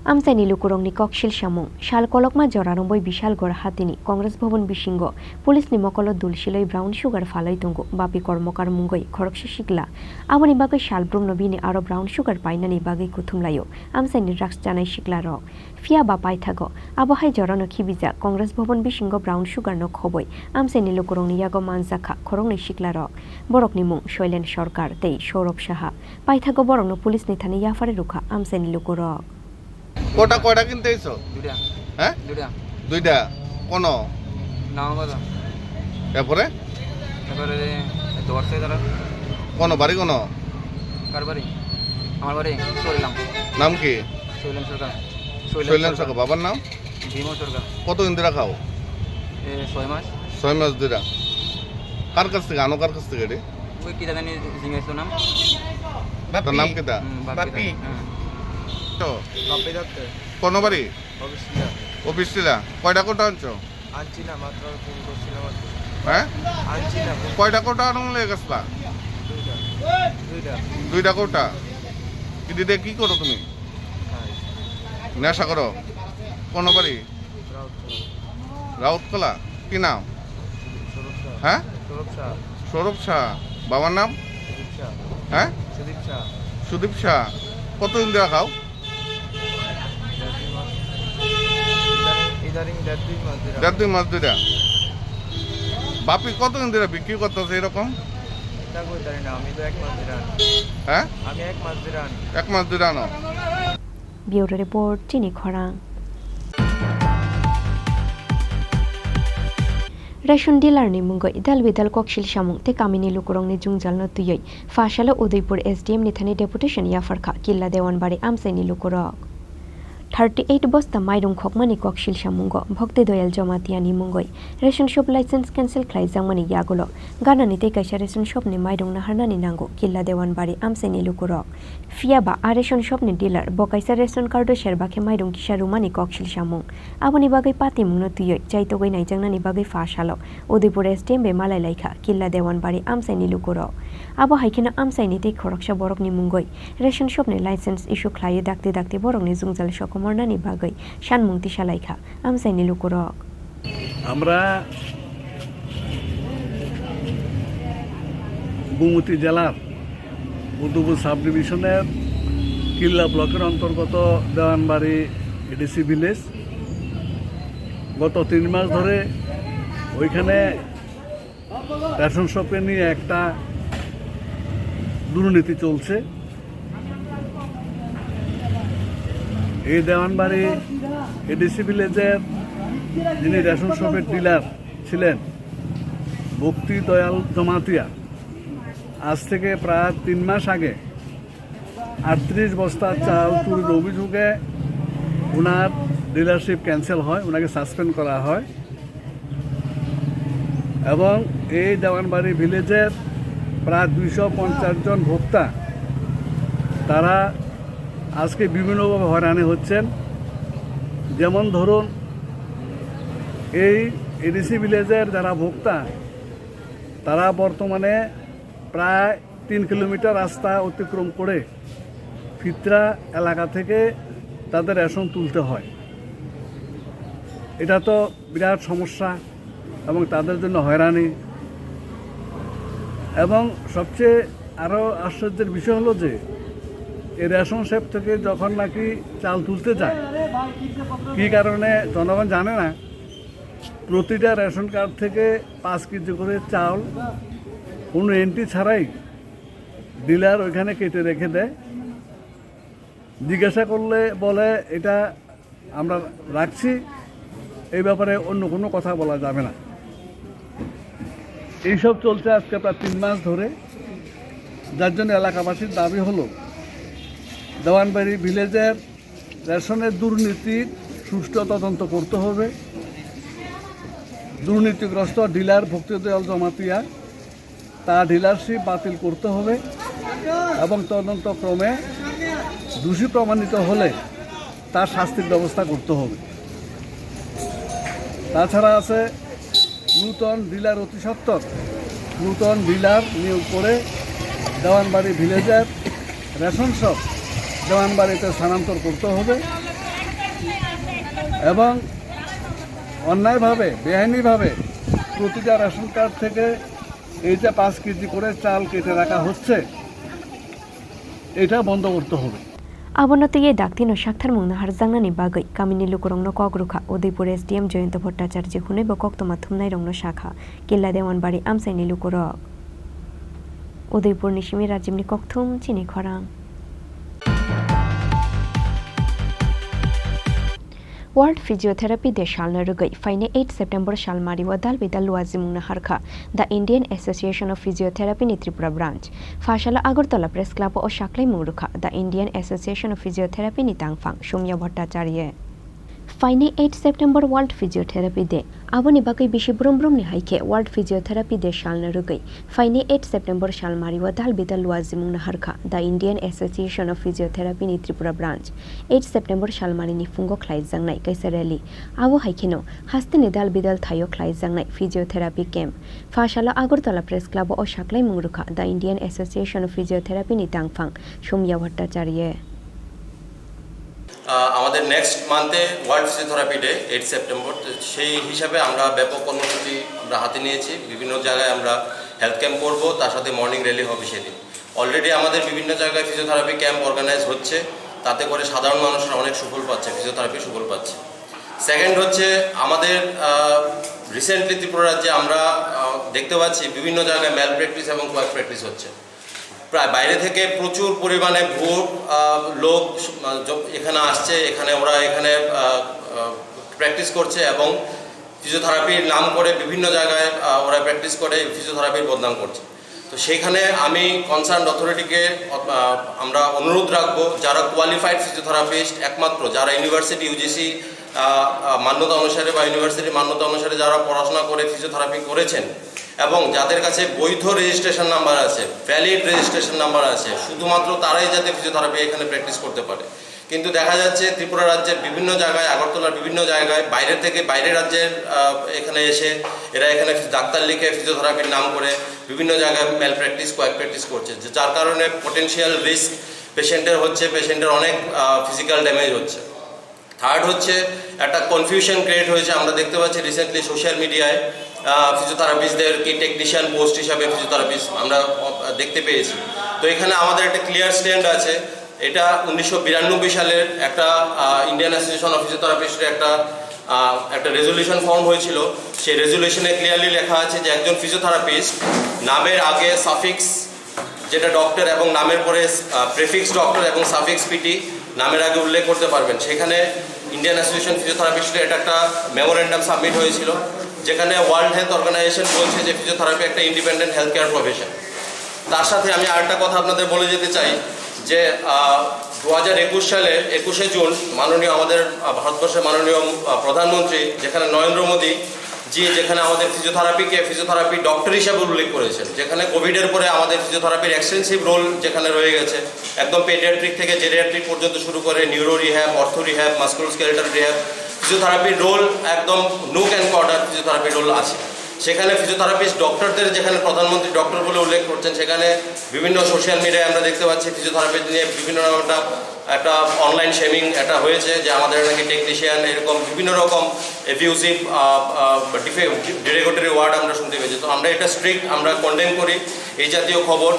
Amsani lukurongni kokshil shamung shal kolokma joraramboi bishal gor hatini Congress Bhavan Bishingo police ni mokolo dulshiloi Brown Sugar falai tungu bapi kormokar mungoi khorokshi shikla amoni bagai shal brumno bini aro Brown Sugar painani bagai kuthumlayo amsani drugs janai shiklarok Fia ba paithago abohai jorano khibija Congress Bhavan Bishingo Brown Sugar no khoboi amsani lukurongni yago manjakha khorongni shiklarok borokni mung Shoilen Sarkar tei Saurabh Saha paithago borokno police ni thani yafare rukha amsani lukurok কোটা কয়টা কিনতে এসো দুইটা হ্যাঁ দুইটা দুইটা কোন নাম কত এরপরে এবারে দর্শে তারা কোন বাড়ি কোন কার বাড়ি আমার বাড়ি শৈলাম নাম কি শৈলাম সরকার শৈলাম সরকার বাবার নাম ভীম সরকার কত ইন্দিরা খাও 6 মাস 6 মাস দিরা কার কাছ থেকে আনো কার কাছ থেকে রে ওই কি জানি জিজ্ঞেস নাম তার নাম কিটা বাপি বাপি দত্ত কোন বাড়ি অফিস ছিলা কয়টা কোটা আনছো আনছি না মাত্র ফোন করছিলাম হ্যাঁ আনছি না কয়টা কোটা আনলে গেছলা দুইটা কোটা কি দিতে কি করো তুমি নেশা করো কোন বাড়ি রাউতকলা কি নাম হ্যাঁ সৌরভ শাহ বাবার নাম হ্যাঁ সুদীপ শাহ কতদিন ধরে খাও দেড় দুই মাস ধরে বাপি কতদিন ধরে বিক্রি করতেছে এরকম হ্যাঁ এক মাস ধরে আনো Bureau Report Chini Khorang Ration dealer ni mungoi dal bidal kokshil shamung te kamini lukurong ni jungjal no tuyoi Fashalo Udaipur SDM ni thani deputation yafarkha killa dewanbari amsani lukurok 38 bosta mairung khokmani kokshil shamungo bhakti doyal jamatiani mungoi ration shop license cancel khlai jangmani yagulo ganani te kaisa ration shop ni mairung na harnani nango killa dewanbari amsani lukurok fiaba a ration shop ni dealer bokaisa ration card sherbakhe mairung kisharumani kokshil shamung aboni bagai pati mungno tuyoi chaito goi nai jangnani bagai fashalo Udaipur SDM be malai laikha killa dewanbari amsani lukurok abo haikena amsaini te khoroksha borok ni mungoi ration shop ni license issue khlai dakte borok ni jungjal shok মর্নানি বাগৈ শানমুক্তি শালাইখা আমসাইনি লুকুরক আমরা গুমতি জেলার Udaipur sub ডিভিশনের কিল্লা ব্লকের অন্তর্গত Dewanbari ADC village গত 3 মাস ধরে ওইখানে ration শপে নিয়ে একটা দুর্নীতি চলছে এই দেওয়ানবাড়ি এডিসি ভিলেজের যিনি রেশন শপের ডিলার ছিলেন ভক্তি দয়াল জমাতিয়া আজ থেকে প্রায় 3 মাস আগে 38 বস্তা চাল চুরির অভিযোগে ওনার ডিলারশিপ ক্যান্সেল হয় ওনাকে সাসপেন্ড করা হয় এবং এই দেওয়ানবাড়ি ভিলেজের প্রায় 250 জন ভোক্তা তারা আজকে বিভিন্নভাবে হয়রানি হচ্ছেন যেমন ধরুন এই এডিসি ভিলেজের যারা ভোক্তা তারা বর্তমানে প্রায় 3 কিলোমিটার রাস্তা অতিক্রম করে ফিতরা এলাকা থেকে তাদের রেশন তুলতে হয় এটা তো বিরাট সমস্যা এবং তাদের জন্য হয়রানি এবং সবচেয়ে আরও আশ্চর্যের বিষয় হলো যে এই রেশন শপ থেকে যখন নাকি চাল তুলতে যায় কী কারণে জনগণ জানে না প্রতিটা রেশন কার্ড থেকে 5 কেজি করে চাল কোনো এন্ট্রি ছাড়াই ডিলার ওইখানে কেটে রেখে দেয়। জিজ্ঞাসা করলে বলে এটা আমরা রাখছি, এই ব্যাপারে অন্য কোনো কথা বলা যাবে না। এইসব চলছে আজকে প্রায় 3 মাস ধরে, যার জন্য এলাকাবাসীর দাবি হলো দেওয়ানবাড়ি ভিলেজের রেশনের দুর্নীতির সুষ্ঠু তদন্ত করতে হবে। দুর্নীতিগ্রস্ত ডিলার ভক্তিদয়াল জমাতিয়া তার ডিলারশিপ বাতিল করতে হবে এবং তদন্তক্রমে দোষী প্রমাণিত হলে তার শাস্তির ব্যবস্থা করতে হবে। তাছাড়া আছে নূতন ডিলার, অতি সত্বর নূতন ডিলার নিয়োগ করে দেওয়ানবাড়ি ভিলেজের রেশন শপ দেওয়ানবাড়িতে স্থানান্তর করতে হবে এবং অন্যায়ভাবে বেআইনিভাবে প্রতিটা রেশন কার্ড থেকে এই যে 5 কেজি করে চাল কেটে রাখা হচ্ছে, এটা বন্ধ করতে হবে। Abonotiye daktino shakthar mungna harjangnani bagai kamini lukurongno kogrukha Udaipur SDM Jayant Bhattacharya hunai bokoktoma thumnai rongno shakha Killa Dewanbari amsaini lukurok Udaipur nishimi rajimni kokthum Chini Khorang World Physiotherapy Day shalna rugai faine 8 September shalmari wadal bidal luazimungna harkha The Indian Association of Physiotherapy ni Tripura branch Fashala Agartala Press Club o shaklai mungruka The Indian Association of Physiotherapy ni tangfang Shumya Bhattacharya Faine 8 September World Physiotherapy Day Aboni bagai bishi brum ni haike World Physiotherapy Day shalna rugai faine 8 September shalmari wadal bidal luazimungna harkha The Indian Association of Physiotherapy ni Tripura branch 8 September shalmari ni fungo khlai jangnai kaisa rally abo haikeno haste nidal bidal thayo khlai jangnai physiotherapy camp Fashala Agartala Press Club o shaklai mungruka The Indian Association of Physiotherapy ni tangfang Shumya Bhattacharya আমাদের next মান্থে world physiotherapy day 8 September, সেই হিসাবে আমরা ব্যাপক কর্মসূচি আমরা হাতে নিয়েছি। বিভিন্ন জায়গায় আমরা হেলথ ক্যাম্প করব, তার সাথে মর্নিং র্যালি হবে সেদিন। অলরেডি আমাদের বিভিন্ন জায়গায় ফিজিওথেরাপি ক্যাম্প অর্গানাইজ হচ্ছে, তাতে করে সাধারণ মানুষরা অনেক সুফল পাচ্ছে, ফিজিওথেরাপি সুফল পাচ্ছে। সেকেন্ড হচ্ছে আমাদের রিসেন্টলি ত্রিপুরা রাজ্যে আমরা দেখতে পাচ্ছি বিভিন্ন জায়গায় ম্যাল প্র্যাকটিস এবং কোয়াক প্র্যাকটিস হচ্ছে। প্রায় বাইরে থেকে প্রচুর পরিমাণে ভোট লোক এখানে আসছে, ওরা এখানে প্র্যাকটিস করছে এবং ফিজিওথেরাপির নাম করে বিভিন্ন জায়গায় ওরা প্র্যাকটিস করে ফিজিওথেরাপির বদনাম করছে। তো সেখানে আমি কনসার্ন অথরিটিকে আমরা অনুরোধ রাখবো, যারা কোয়ালিফাইড ফিজিওথেরাপিস্ট একমাত্র যারা ইউনিভার্সিটি ইউজিসি মান্যতা অনুসারে বা ইউনিভার্সিটির মান্যতা অনুসারে যারা পড়াশোনা করে ফিজিওথেরাপি করেছেন এবং যাদের কাছে বৈধ রেজিস্ট্রেশন নাম্বার আছে, ভ্যালিড রেজিস্ট্রেশন নাম্বার আছে, শুধুমাত্র তারাই যাতে ফিজিওথেরাপি এখানে প্র্যাকটিস করতে পারে। কিন্তু দেখা যাচ্ছে ত্রিপুরা রাজ্যের বিভিন্ন জায়গায়, আগরতলার বিভিন্ন জায়গায় বাইরের রাজ্যের এখানে এসে এরা এখানে ডাক্তার লিখে ফিজিওথেরাপির নাম করে বিভিন্ন জায়গায় ম্যাল প্র্যাকটিস কোয়াক প্র্যাকটিস করছে, যার কারণে পটেনশিয়াল রিস্ক পেশেন্টের হচ্ছে, পেশেন্টের অনেক ফিজিক্যাল ড্যামেজ হচ্ছে। থার্ড হচ্ছে একটা কনফিউশন ক্রিয়েট হয়েছে, আমরা দেখতে পাচ্ছি রিসেন্টলি সোশ্যাল মিডিয়ায় ফিজিওথেরাপিস্টদের কি টেকনিশিয়ান পোস্ট হিসাবে ফিজিওথেরাপিস্ট আমরা দেখতে পেয়েছি। তো এখানে আমাদের একটা ক্লিয়ার স্ট্যান্ড আছে। এটা 1992 সালের একটা ইন্ডিয়ান অ্যাসোসিয়েশন অফ ফিজিওথেরাপিস্টের একটা রেজলিউশন ফর্ম হয়েছিল। সেই রেজলিউশনে ক্লিয়ারলি লেখা আছে যে একজন ফিজিওথেরাপিস্ট নামের আগে সাফিক্স যেটা ডক্টর এবং নামের পরে প্রেফিক্স ডক্টর এবং সাফিক্স পিটি নামের আগে উল্লেখ করতে পারবেন। সেখানে ইন্ডিয়ান অ্যাসোসিয়েশন ফিজিওথেরাপিস্টের এটা একটা মেমোরেন্ডাম সাবমিট হয়েছিল, যেখানে ওয়ার্ল্ড হেলথ অর্গানাইজেশন বলছে যে ফিজিওথেরাপি একটা ইন্ডিপেন্ডেন্ট হেলথ কেয়ার প্রফেশন। তার সাথে আমি আরেকটা কথা আপনাদের বলে যেতে চাই যে 2021 সালে 21শে জুন মাননীয় আমাদের ভারতবর্ষের মাননীয় প্রধানমন্ত্রী যেখানে নরেন্দ্র মোদী জি যেখানে আমাদের ফিজিওথেরাপি ডক্টর হিসাবে উল্লেখ করেছেন, যেখানে কোভিডের পরে আমাদের ফিজিওথেরাপির এক্সটেন্সিভ রোল যেখানে রয়ে গেছে, একদম পেডিয়াট্রিক থেকে জেরিয়াট্রিক পর্যন্ত শুরু করে neuro rehab, ortho rehab, musculoskeletal rehab, ফিজিওথেরাপির রোল একদম নুক অ্যান্ড কর্নার ফিজিওথেরাপির রোল আছে। সেখানে ফিজিওথেরাপিস্ট ডক্টরদের যেখানে প্রধানমন্ত্রী ডক্টর বলে উল্লেখ করছেন, সেখানে বিভিন্ন সোশ্যাল মিডিয়ায় আমরা দেখতে পাচ্ছি ফিজিওথেরাপি নিয়ে বিভিন্ন একটা অনলাইন শেমিং এটা হয়েছে যে আমাদের নাকি টেকনিশিয়ান এরকম বিভিন্ন রকম এবিউজিভ ডিরেগেটরি ওয়ার্ড আমরা শুনতে পেয়েছি। তো আমরা এটা স্ট্রিক্ট আমরা কন্ডেম করি, এই জাতীয় খবর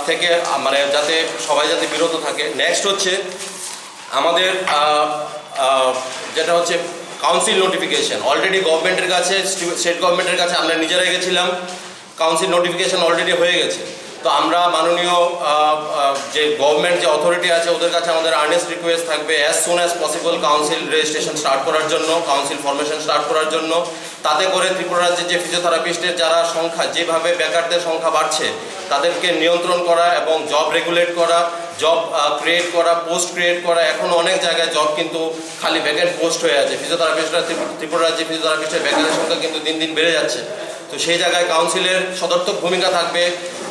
থেকে মানে যাতে সবাই যাতে বিরত থাকে। নেক্সট হচ্ছে আমাদের যেটা হচ্ছে কাউন্সিল নোটিফিকেশন। অলরেডি গভর্নমেন্টের কাছে, স্টেট গভর্নমেন্টের কাছে আমরা নিজেরাই গেছিলাম, কাউন্সিল নোটিফিকেশন অলরেডি হয়ে গেছে। তো আমরা মাননীয় যে গভর্নমেন্ট যে অথরিটি আছে ওদের কাছে আমাদের আর্নেস্ট রিকোয়েস্ট থাকবে as soon as possible council registration start করার জন্য, কাউন্সিল ফরমেশন স্টার্ট করার জন্য। তাতে করে ত্রিপুরা রাজ্যের যে ফিজিওথেরাপিস্টের যারা সংখ্যা, যেভাবে বেকারদের সংখ্যা বাড়ছে তাদেরকে নিয়ন্ত্রণ করা এবং জব রেগুলেট করা, জব ক্রিয়েট করা, পোস্ট ক্রিয়েট করা। এখন অনেক জায়গায় জব কিন্তু খালি ভ্যাকেন্ট পোস্ট হয়ে আছে। ফিজিওথেরাপিস্টরা ত্রিপুরা রাজ্যে ফিজিওথেরাপিস্টের বেকারের সংখ্যা কিন্তু দিন দিন বেড়ে যাচ্ছে। তো সেই জায়গায় কাউন্সিলের সদর্থক ভূমিকা থাকবে।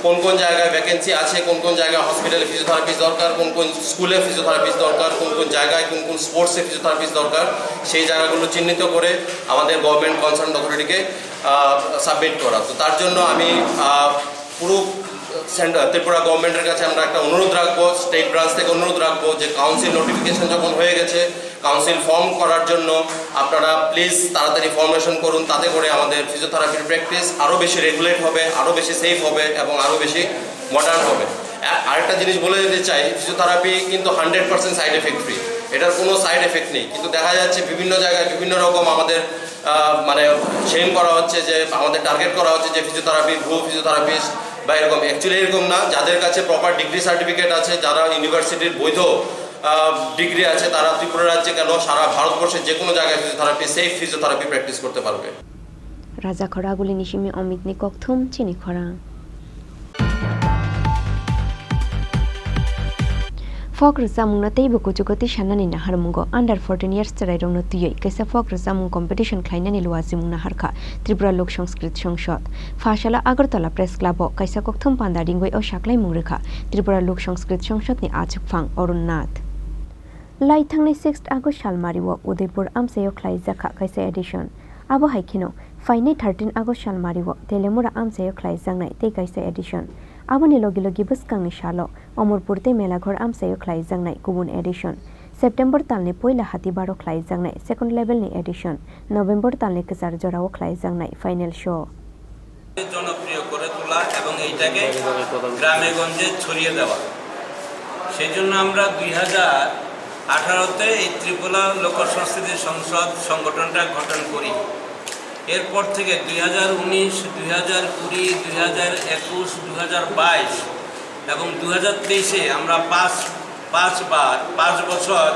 কোন কোন জায়গায় ভ্যাকেন্সি আছে, কোন কোন জায়গায় হসপিটালে ফিজিওথেরাপিস্ট দরকার, কোন কোন স্কুলে ফিজিওথেরাপিস্ট দরকার, কোন কোন জায়গায় কোন কোন স্পোর্টসে ফিজিওথেরাপিস্ট দরকার, সেই জায়গাগুলো চিহ্নিত করে আমাদের গভর্নমেন্ট কনসার্ন অথরিটিকে সাবমিট করা। তো তার জন্য আমি পুরো ত্রিপুরা গভর্নমেন্টের কাছে আমরা একটা অনুরোধ রাখবো, স্টেট ব্রাঞ্চ থেকে অনুরোধ রাখবো যে কাউন্সিল নোটিফিকেশন যখন হয়ে গেছে, কাউন্সিল ফর্ম করার জন্য আপনারা প্লিজ তাড়াতাড়ি ফর্মেশন করুন। তাতে করে আমাদের ফিজিওথেরাপির প্র্যাকটিস আরও বেশি রেগুলেট হবে, আরও বেশি সেফ হবে এবং আরও বেশি মডার্ন হবে। আরেকটা জিনিস বলে দিতে চাই, ফিজিওথেরাপি কিন্তু 100% সাইড এফেক্ট ফ্রি, এটার কোনো সাইড এফেক্ট নেই। কিন্তু দেখা যাচ্ছে বিভিন্ন জায়গায় বিভিন্ন রকম আমাদের মানে শেম করা হচ্ছে, যে আমাদের টার্গেট করা হচ্ছে যে ফিজিওথেরাপি ভুয়ো ফিজিওথেরাপিস্ট বা এরকম। অ্যাকচুয়ালি এরকম না। যাদের কাছে প্রপার ডিগ্রি সার্টিফিকেট আছে, যারা ইউনিভার্সিটির বৈধ ডিগ্রি আছে, তারা ত্রিপুরা রাজ্যে কেন সারা ভারতবর্ষের যে কোনো জায়গায় ফিজিওথেরাপি, সেফ ফিজিওথেরাপি প্র্যাকটিস করতে পারবে। রাজা খরাগুলি নিশিমি অমিত নিকথম চিনি খরাং ফক রজামুং na teibo kuchukoti shanani na harmungo under 14 years charai rong no tiyoi kaisa fok rajamung competition khlainani luwajimung na harkha Tripura Lok Sanskrit সংসদ ফাশালা আগরতলা প্রেস ক্লাব কাইসা kokthom panda ringoi o shaklai mung rekha Tripura Lok Sanskrit সংসদ ni achukphang Orunnath laithangni 6 August salmariwo Udaipur amsayo khlai jakha kaisa edition abo haikino fainai 13 August salmariwo Telemura amsayo khlai jangnai tei kaisa edition aboni logi logi buskangni salo Omorpur te Melaghor amsayo khlai jangnai kubun edition September talni poila hatibaro khlai jangnai second level ni edition November talni kazar jorao khlai jangnai final show জনপ্রিয় করে তোলা এবং এইটাকে গ্রামে গঞ্জে ছড়িয়ে দেওয়া। সেজন্য আমরা 2018-তে এই ত্রিপুরা লোক সংস্কৃতি সংসদ সংগঠনটা গঠন করি। এরপর থেকে 2019, 2020, 2021, 2022 এবং 2023-এ আমরা পাঁচ বছর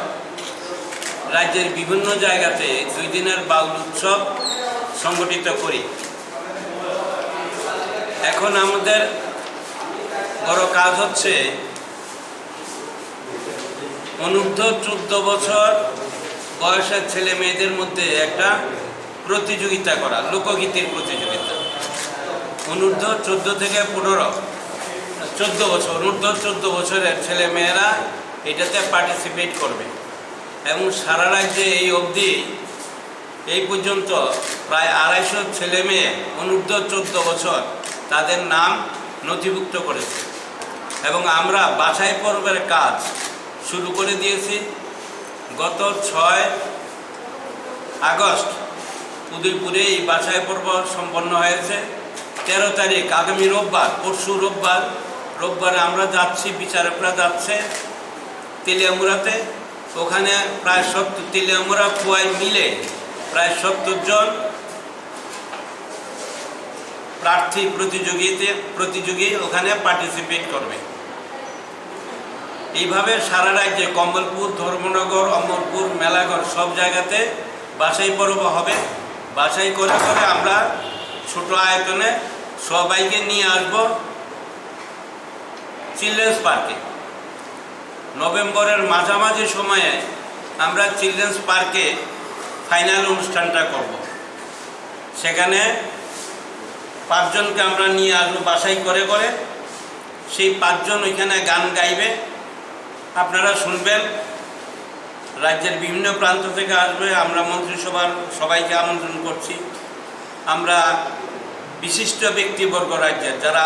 রাজ্যের বিভিন্ন জায়গাতে 2 দিনের বাউল উৎসব সংগঠিত করি। এখন আমাদের বড় কাজ হচ্ছে অনূর্ধ্ব 14 বছর বয়সের ছেলে মেয়েদের মধ্যে একটা প্রতিযোগিতা করা, লোকগীতির প্রতিযোগিতা। অনূর্ধ্ব 14 থেকে 14 বছর, অনূর্ধ্ব 14 বছরের ছেলে মেয়েরা এটাতে পার্টিসিপেট করবে এবং সারা রাজ্যে এই পর্যন্ত প্রায় 250 ছেলে মেয়ে অনূর্ধ্ব 14 বছর তাদের নাম নথিভুক্ত করেছে এবং আমরা বাছাই পর্বের কাজ শুরু করে দিয়েছি। গত 6 আগস্ট উদয়পুরে এই বাছাই পর্ব সম্পন্ন হয়েছে। 13 তারিখ আগামী রোববার, পরশু রোববারে আমরা যাচ্ছি, বিচারকরা যাচ্ছে তেলিয়ামুড়াতে। ওখানে প্রায় 70 তেলিয়ামুড়া খোয়াই মিলে প্রায় 70 জন প্রার্থী প্রতিযোগী ওখানে পার্টিসিপেট করবে। এইভাবে সারা রাজ্যে কমলপুর, ধর্মনগর, অমরপুর, মেলাঘর সব জায়গাতে বাছাই পর্ব হবে। বাছাই করে আমরা ছোট আয়তনে সবাইকে নিয়ে আসব চিলড্রেন্স পার্কে। নভেম্বরের মাঝামাঝি সময়ে আমরা চিলড্রেন্স পার্কে ফাইনাল অনুষ্ঠানটা করব। সেখানে 5 জনকে আমরা নিয়ে আসবো বাছাই করে। সেই 5 জন ওইখানে গান গাইবে, আপনারা শুনবেন। রাজ্যের বিভিন্ন প্রান্ত থেকে আসবে। আমরা মন্ত্রিসভার সবাইকে আমন্ত্রণ করছি। আমরা বিশিষ্ট ব্যক্তিবর্গ রাজ্যের যারা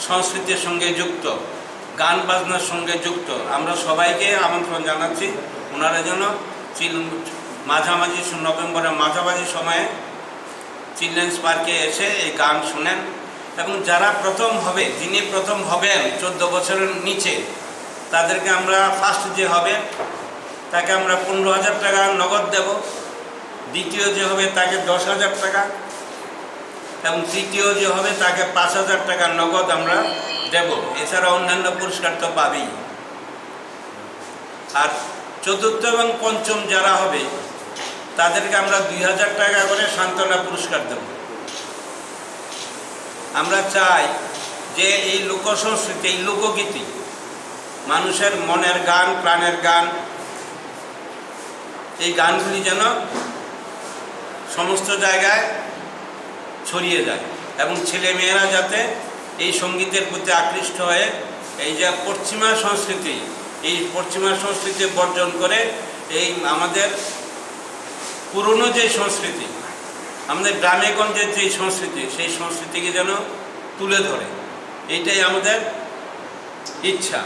সংস্কৃতির সঙ্গে যুক্ত, গান বাজনার সঙ্গে যুক্ত, আমরা সবাইকে আমন্ত্রণ জানাচ্ছি। ওনারা যেন নভেম্বরের মাঝামাঝি সময়ে চিলড্রেন্স পার্কে এসে এই গান শুনেন এবং যারা যিনি প্রথম হবেন 14 বছরের নিচে, তাদেরকে আমরা ফার্স্ট যে হবে তাকে আমরা 15,000 টাকা নগদ দেব। দ্বিতীয় যে হবে তাকে 10,000 টাকা এবং তৃতীয় যে হবে তাকে 5,000 টাকা নগদ আমরা দেব। এছাড়া অন্যান্য পুরস্কার তো পাবেই। আর চতুর্থ এবং পঞ্চম যারা হবে তাদেরকে আমরা 2,000 টাকা করে সান্ত্বনা পুরস্কার দেব। আমরা চাই যে এই লোকসংস্কৃতি, এই লোকগীতি, মানুষের মনের গান, প্রাণের গান, এই গানগুলি যেন সমস্ত জায়গায় ছড়িয়ে যায় এবং ছেলেমেয়েরা যাতে এই সঙ্গীতের প্রতি আকৃষ্ট হয়ে এই যে পশ্চিমা সংস্কৃতি, এই পশ্চিমা সংস্কৃতি বর্জন করে এই আমাদের পুরনো যে সংস্কৃতি, আমাদের গ্রামে গঞ্জের যে সংস্কৃতি, সেই সংস্কৃতিকে যেন তুলে ধরে, এইটাই আমাদের ইচ্ছা।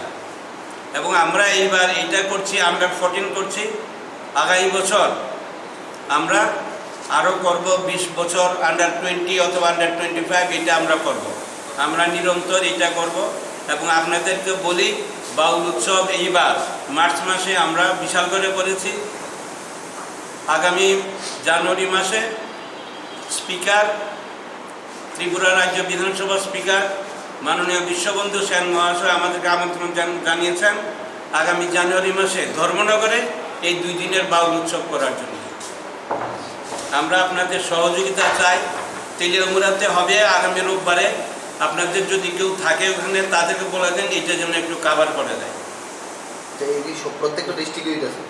এবং আমরা এইবার এইটা করছি, আন্ডার 14 করছি। আগামী বছর আমরা আরও করব, 20 বছর আন্ডার 20 অথবা আন্ডার 25 এটা আমরা করব। আমরা নিরন্তর এটা করব। এবং আপনাদেরকে বলি, বাউল উৎসব এইবার মার্চ মাসে আমরা বিশাল করে করেছি। আগামী জানুয়ারি মাসে স্পিকার, ত্রিপুরা রাজ্য বিধানসভা স্পিকার মাননীয় বিশ্ববন্ধু সেন মহাশয় আমাদেরকে আমন্ত্রণ জানিয়েছেন আগামী জানুয়ারি মাসে ধর্মনগরে এই 2 দিনের বাউল উৎসব করার জন্য। আমরা আপনাদের সহযোগিতা চাই। তেলিয়ামুড়াতে হবে আগামী রোববারে। আপনাদের যদি কেউ থাকে ওখানে তাদেরকে বলে দেন এটা যেন একটু কাভার করে দেয়। প্রত্যেকটা ডিস্ট্রিক্টে আছে,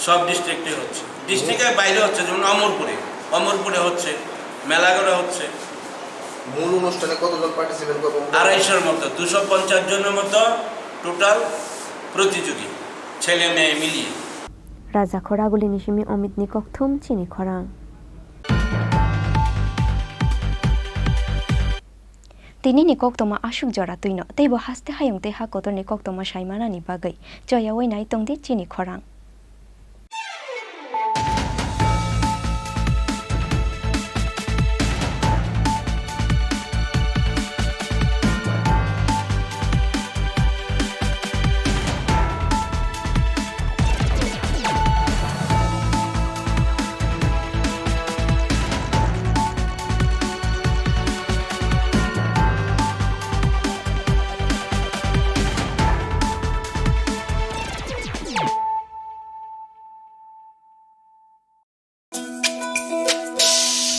সব ডিস্ট্রিক্টে হচ্ছে, ডিস্ট্রিক্টের বাইরে হচ্ছে, যেমন অমরপুরে হচ্ছে, মেলাগড়ে হচ্ছে। মূল অনুষ্ঠানে কতজন পার্টিসিপেট করবে? 250 মতো, 250 জনের মতো টোটাল প্রতিযোগী, ছেলে মেয়ে মিলিয়ে। রাজা খরাগুলি নিশিমি অমিত নিকক থুম চিনি খরাং। তিনি নিকক তমা আসুক জরা তুইনো তেইব হাসতে হায়ং তে হাকতর নিকক তমা সাইমানানি বাগৈ জয়াওই নাই তংদি চিনি খরাং।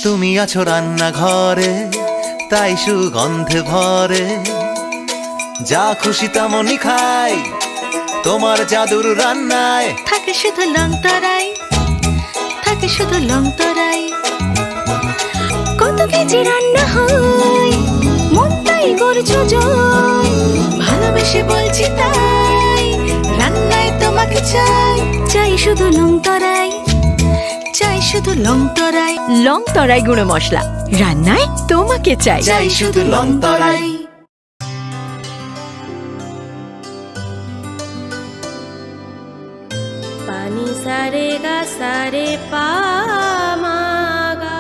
তুমি আছো রান্নাঘরে, তাই সুগন্ধে ভরে, যা খুশি তেমনই খাই তোমার জাদুর রান্নায়। থাকে শুধু লংতরাই, থাকে শুধু লংতরাই, কত কেজি রান্না হয় মনটাই করছো জয়। ভালোবেসে বলছি তাই, রান্নায় তোমাকে চাই, চাই শুধু লংতরাই, চাই শুধু লংতরাই। লংতরাই গুঁড়ো মশলা, রান্নায় তোমাকে চাই, চাই শুধু লংতরাই। পানি সারে গা সারে পা মা গা।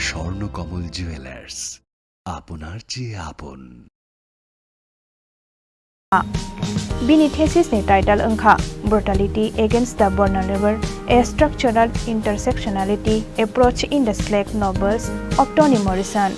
স্বর্ণকমল জুয়েলার্স, আপনার চেয়ে আপন। Bini thesis ni title angkha brutality against the vulnerable, a structural intersectionality approach in the Slack novels of Toni Morrison.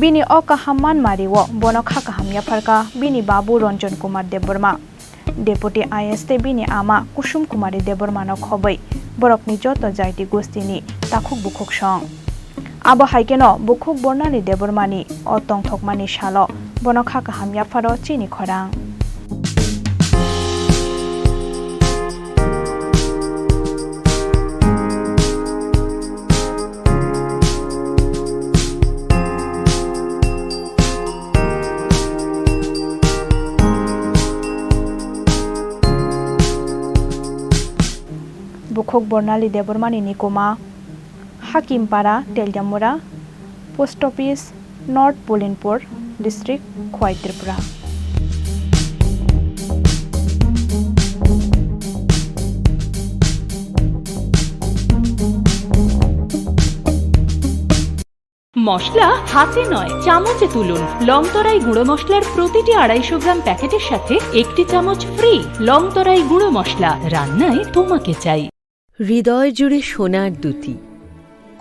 Bini okahaman mariwo bono khakahamya pharka bini babu Ranjan Kumar Deborma. Deputy IST bini ama Kusum Kumari Debormano khobai borokni joto jaiti gostini takhuk bukhuk song. Abo haikeno bukhuk bornani Debormani otong thokmani shalo bono khakahamya pharo Chini Khorang. Kokbornali Debormani Nikoma, Hakimpara, Teljamura, Post Office, North Polinpur, District, Khoi Tripura. মশলা হাতে নয় চামচে তুলুন লংতরাই গুঁড়ো মশলার প্রতিটি 250 গ্রাম প্যাকেটের সাথে একটি চামচ ফ্রি লংতরাই গুঁড়ো মশলা রান্নায় তোমাকে চাই হৃদয় জুড়ে সোনার দুটি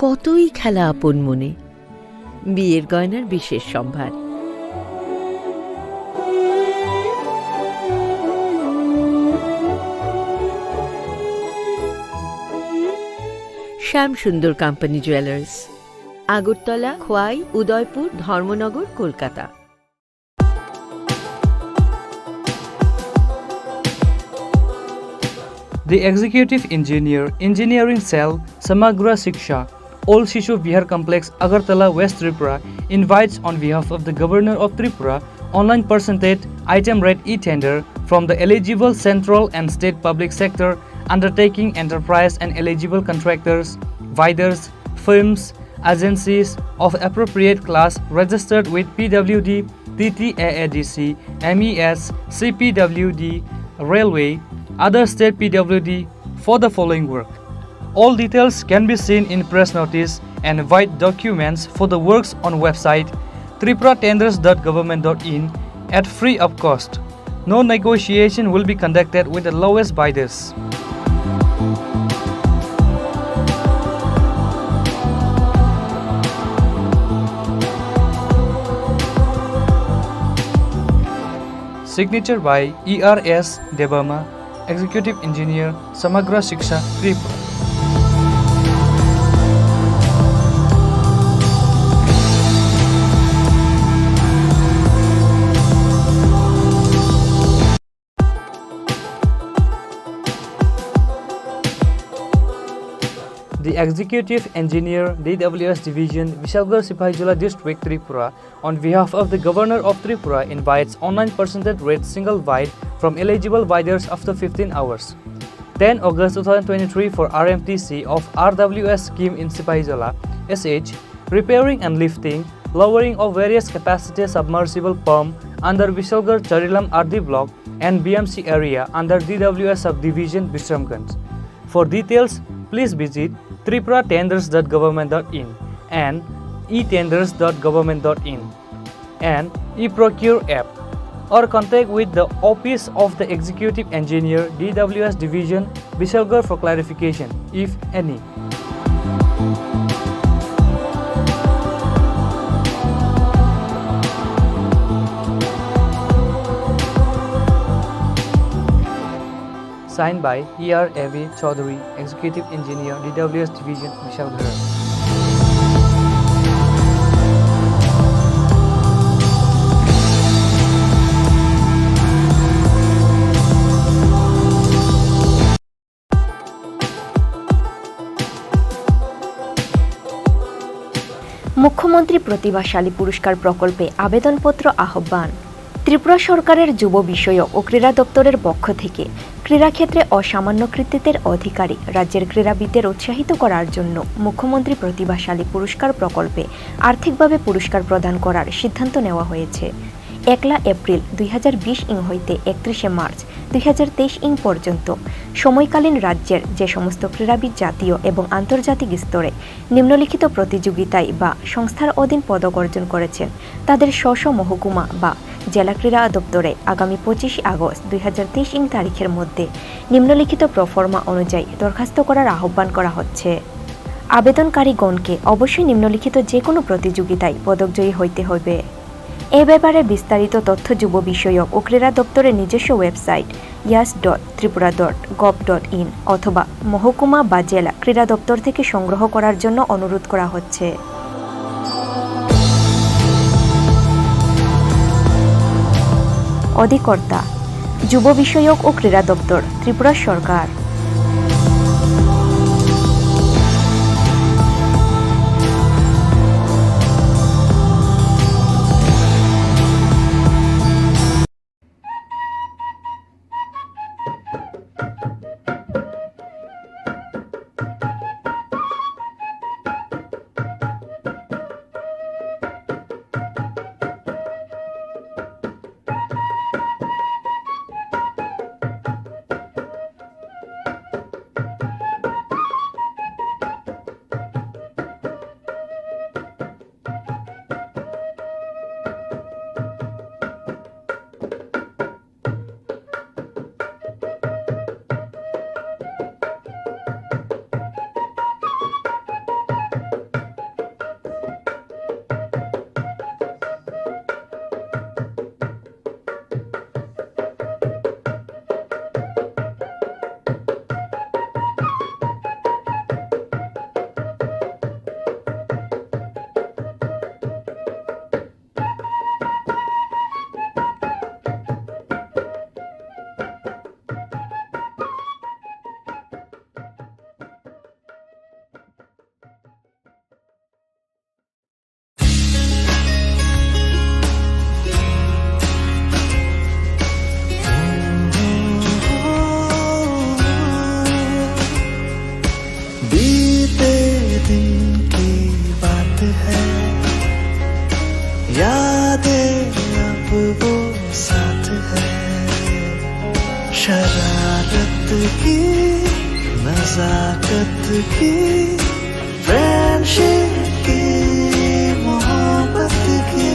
কতই খেলা আপন মনে বিয়ের গয়নার বিশেষ সম্ভার শ্যাম সুন্দর company jewellers Agartala Khowai Udaipur Dharmanagar Kolkata The Executive Engineer, Engineering Cell, Samagra Shiksha, Old Shishu Vihar Complex, Agartala, West Tripura, invites on behalf of the Governor of Tripura, online percentage item rate e-tender from the eligible central and state public sector undertaking enterprise and eligible contractors, bidders, firms, agencies of appropriate class registered with PWD, TTAADC, MES, CPWD, Railway, other state PWD for the following work. All details can be seen in press notice and void documents for the works on website tripuratenders.government.in at free of cost. No negotiation will be conducted with the lowest bidders. Signature by ERS Debama, Executive Engineer, Samagra Shiksha, Tripura. The Executive Engineer, DWS Division, Vishalgarh Sipahijala District, Tripura, on behalf of the Governor of Tripura, invites online percentage rate single bid from eligible bidders after 15 hours. 10 August 2023 for RMTC of RWS scheme in Sipahijala, SH, repairing and lifting, lowering of various capacity submersible pump under Vishalgarh Charilam RD block and BMC area under DWS subdivision Bisramganj. For details, please visit tripuratenders.government.in and etenders.government.in and eProcure app or contact with the Office of the Executive Engineer, DWS Division, Vishalgarh for clarification, if any. Signed by E.R. A.V. Chaudhary, Executive Engineer, DWS Division, Vishalgarh. মুখ্যমন্ত্রী প্রতিভাশালী পুরস্কার প্রকল্পে আবেদনপত্র আহ্বান ত্রিপুরা সরকারের যুব বিষয়ক ও ক্রীড়া দপ্তরের পক্ষ থেকে ক্রীড়াক্ষেত্রে অসামান্য কৃতিত্বের অধিকারী রাজ্যের ক্রীড়াবিদদের উৎসাহিত করার জন্য মুখ্যমন্ত্রী প্রতিভাশালী পুরস্কার প্রকল্পে আর্থিকভাবে পুরস্কার প্রদান করার সিদ্ধান্ত নেওয়া হয়েছে 1 এপ্রিল 2020 হইতে 31 মার্চ 2023 পর্যন্ত সময়কালীন রাজ্যের যে সমস্ত ক্রীড়াবিদ জাতীয় এবং আন্তর্জাতিক স্তরে নিম্নলিখিত প্রতিযোগিতায় বা সংস্থার অধীন পদক অর্জন করেছেন তাদের স্ব মহকুমা বা জেলা ক্রীড়া দপ্তরে আগামী 25 আগস্ট 2023 তারিখের মধ্যে নিম্নলিখিত প্রফর্মা অনুযায়ী দরখাস্ত করার আহ্বান করা হচ্ছে আবেদনকারীগণকে অবশ্যই নিম্নলিখিত যে কোনো প্রতিযোগিতায় পদকজয়ী হইতে হবে এ ব্যাপারে বিস্তারিত তথ্য যুব বিষয়ক ও ক্রীড়া দপ্তরের নিজস্ব ওয়েবসাইট yas.tripura.gov.in অথবা মহকুমা বা জেলা ক্রীড়া দপ্তর থেকে সংগ্রহ করার জন্য অনুরোধ করা হচ্ছে অধিকর্তা যুব বিষয়ক ও ক্রীড়া দপ্তর ত্রিপুরা সরকার यादें अब वो साथ है शरारत की नजाकत की फ्रेंडशिप की मोहब्बत की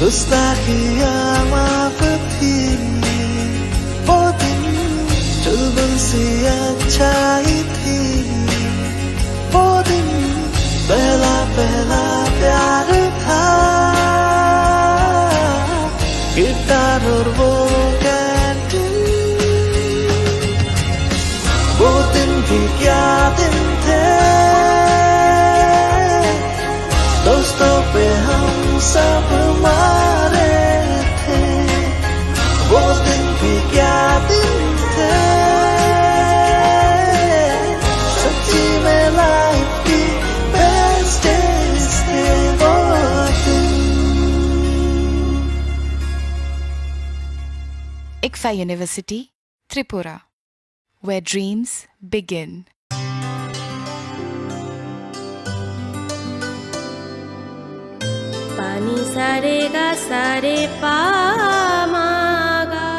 गुस्ताखियाँ माफ थी वो दिन चुलबुल सी अच्छाई थी वो दिन पहला पहला प्यार था गिटार और वो कैंटीन वो दिन भी क्या दिन थे दोस्तों पे हम सब मारे थे वो दिन भी क्या दिन थे सच्ची में लाइफ की बेस्ट डेज थे वो दिन ICFA University, Tripura, where dreams begin. पानी सारे गा सारे पा मा गा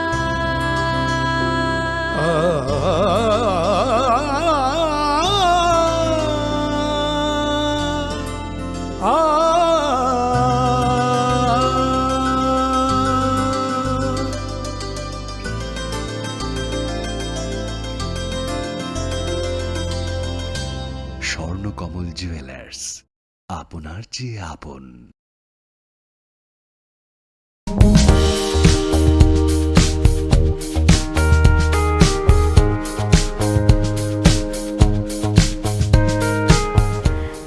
স্বর্ণকমল জুয়েলার্স আপনার চেয়ে আপন।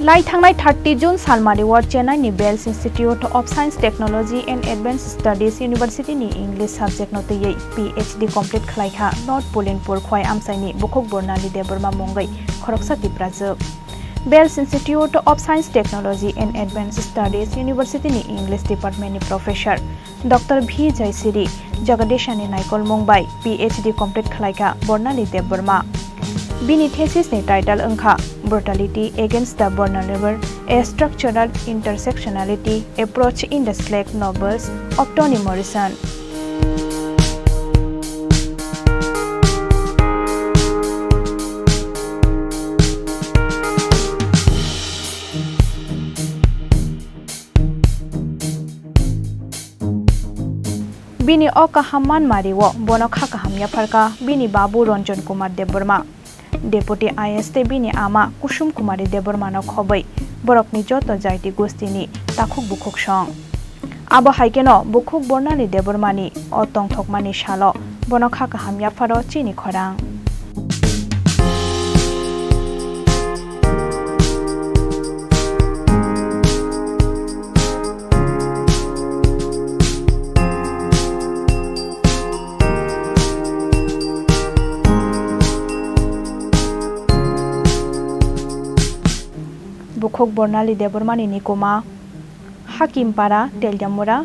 लाई थांनाय 30 जून सालमारि वार Chennai Vels institute of science technology and advance studies university नि इंग्लिश सब्जेक्ट नोतयै PhD कंप्लीट खलाइखा नॉर्थ पोलिनपुर खोय आमसाइनि बुखक बर्नाली देबरमा मंगै खरकसाति प्राजोब Vels institute of science technology and advance studies university नि इंग्लिश डिपार्टमेंट नि professor doctor V Jayasiri Jagadishani नायकल मंगबाय PhD कंप्लीट खलाइखा बर्नाली देबरमा बिनि thesis नि टाइटल अंखा brutality against the vulnerable, a structural intersectionality approach in the slave novels of Toni Morrison. Bini o kahaman mariwo bono khakaham yafarka bini babu Ranjan Kumar Deborma. Deputy IST bini ama Kusum Kumari Debormano khobai borokni joto jaiti gostini takhuk bukhuk song abo haikeno bukhuk bornani Debormani o tongthokmani shalo bono khakaham yafaro Chini Khorang बुखक बर्नाली देबरमानी निकोमा Hakimpara Teliamura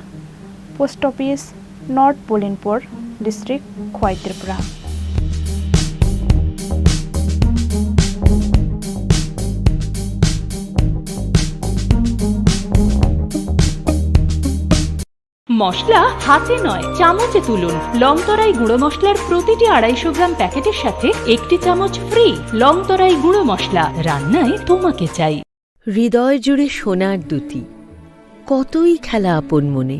post office north Pulinpur district खोय त्रिपुरा মশলা হাতে নয় চামচে তুলুন লংতরাই গুঁড়ো মশলার প্রতিটি 250 গ্রাম প্যাকেটের সাথে একটি চামচ ফ্রি লংতরাই গুঁড়ো মশলা রান্নায় তোমাকে চাই হৃদয় জুড়ে সোনার দুটি কতই খেলা আপন মনে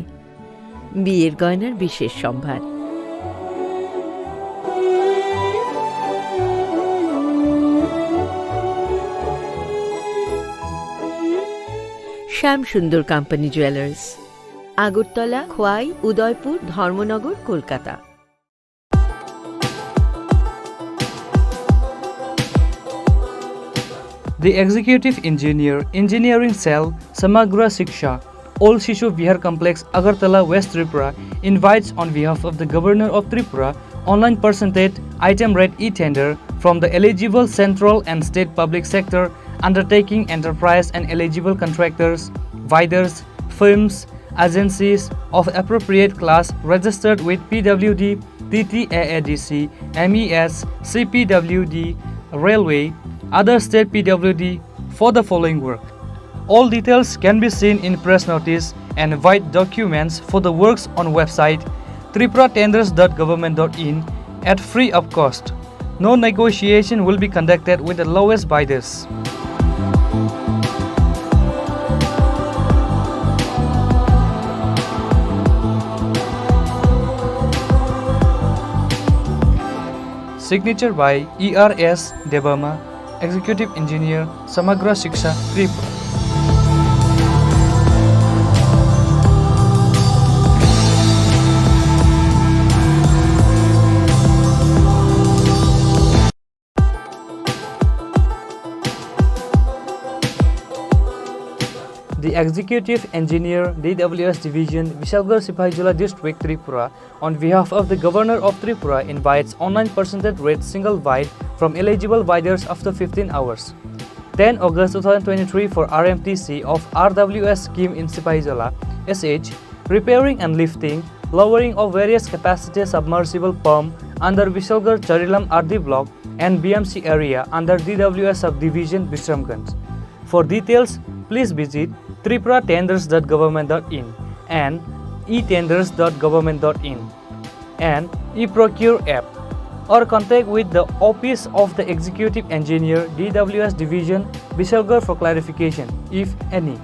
বিয়ের গয়নার বিশেষ সম্ভার শ্যাম সুন্দর company jewellers Agartala Khowai Udaipur Dharmanagar Kolkata The Executive Engineer, Engineering Cell, Samagra Shiksha, Old Shishu Vihar Complex, Agartala, West Tripura, invites on behalf of the Governor of Tripura, online percentage item rate e-tender from the eligible central and state public sector undertaking enterprise and eligible contractors, bidders, firms, agencies of appropriate class registered with PWD, TTAADC, MES, CPWD, Railway, other state PWD for the following work: All details can be seen in press notice and white documents for the works on website tripuratenders.government.in at free of cost. No negotiation will be conducted with the lowest bidders. Signature by ERS Debarma, Executive Engineer, Samagra Shiksha, Tripura. The Executive Engineer, DWS Division, Vishalgarh Sipahijola District, Tripura, on behalf of the Governor of Tripura, invites online percentage rate single bid from eligible bidders after 15 hours. 10 August 2023 for RMTC of RWS scheme in Sipahijola, SH, repairing and lifting, lowering of various capacity submersible pump under Vishalgarh Charilam RD block and BMC area under DWS subdivision Bishramganj. For details, please visit tripuratenders.government.in and etenders.government.in and eProcure app, or contact with the Office of the Executive Engineer, DWS Division, Vishalgarh for clarification, if any.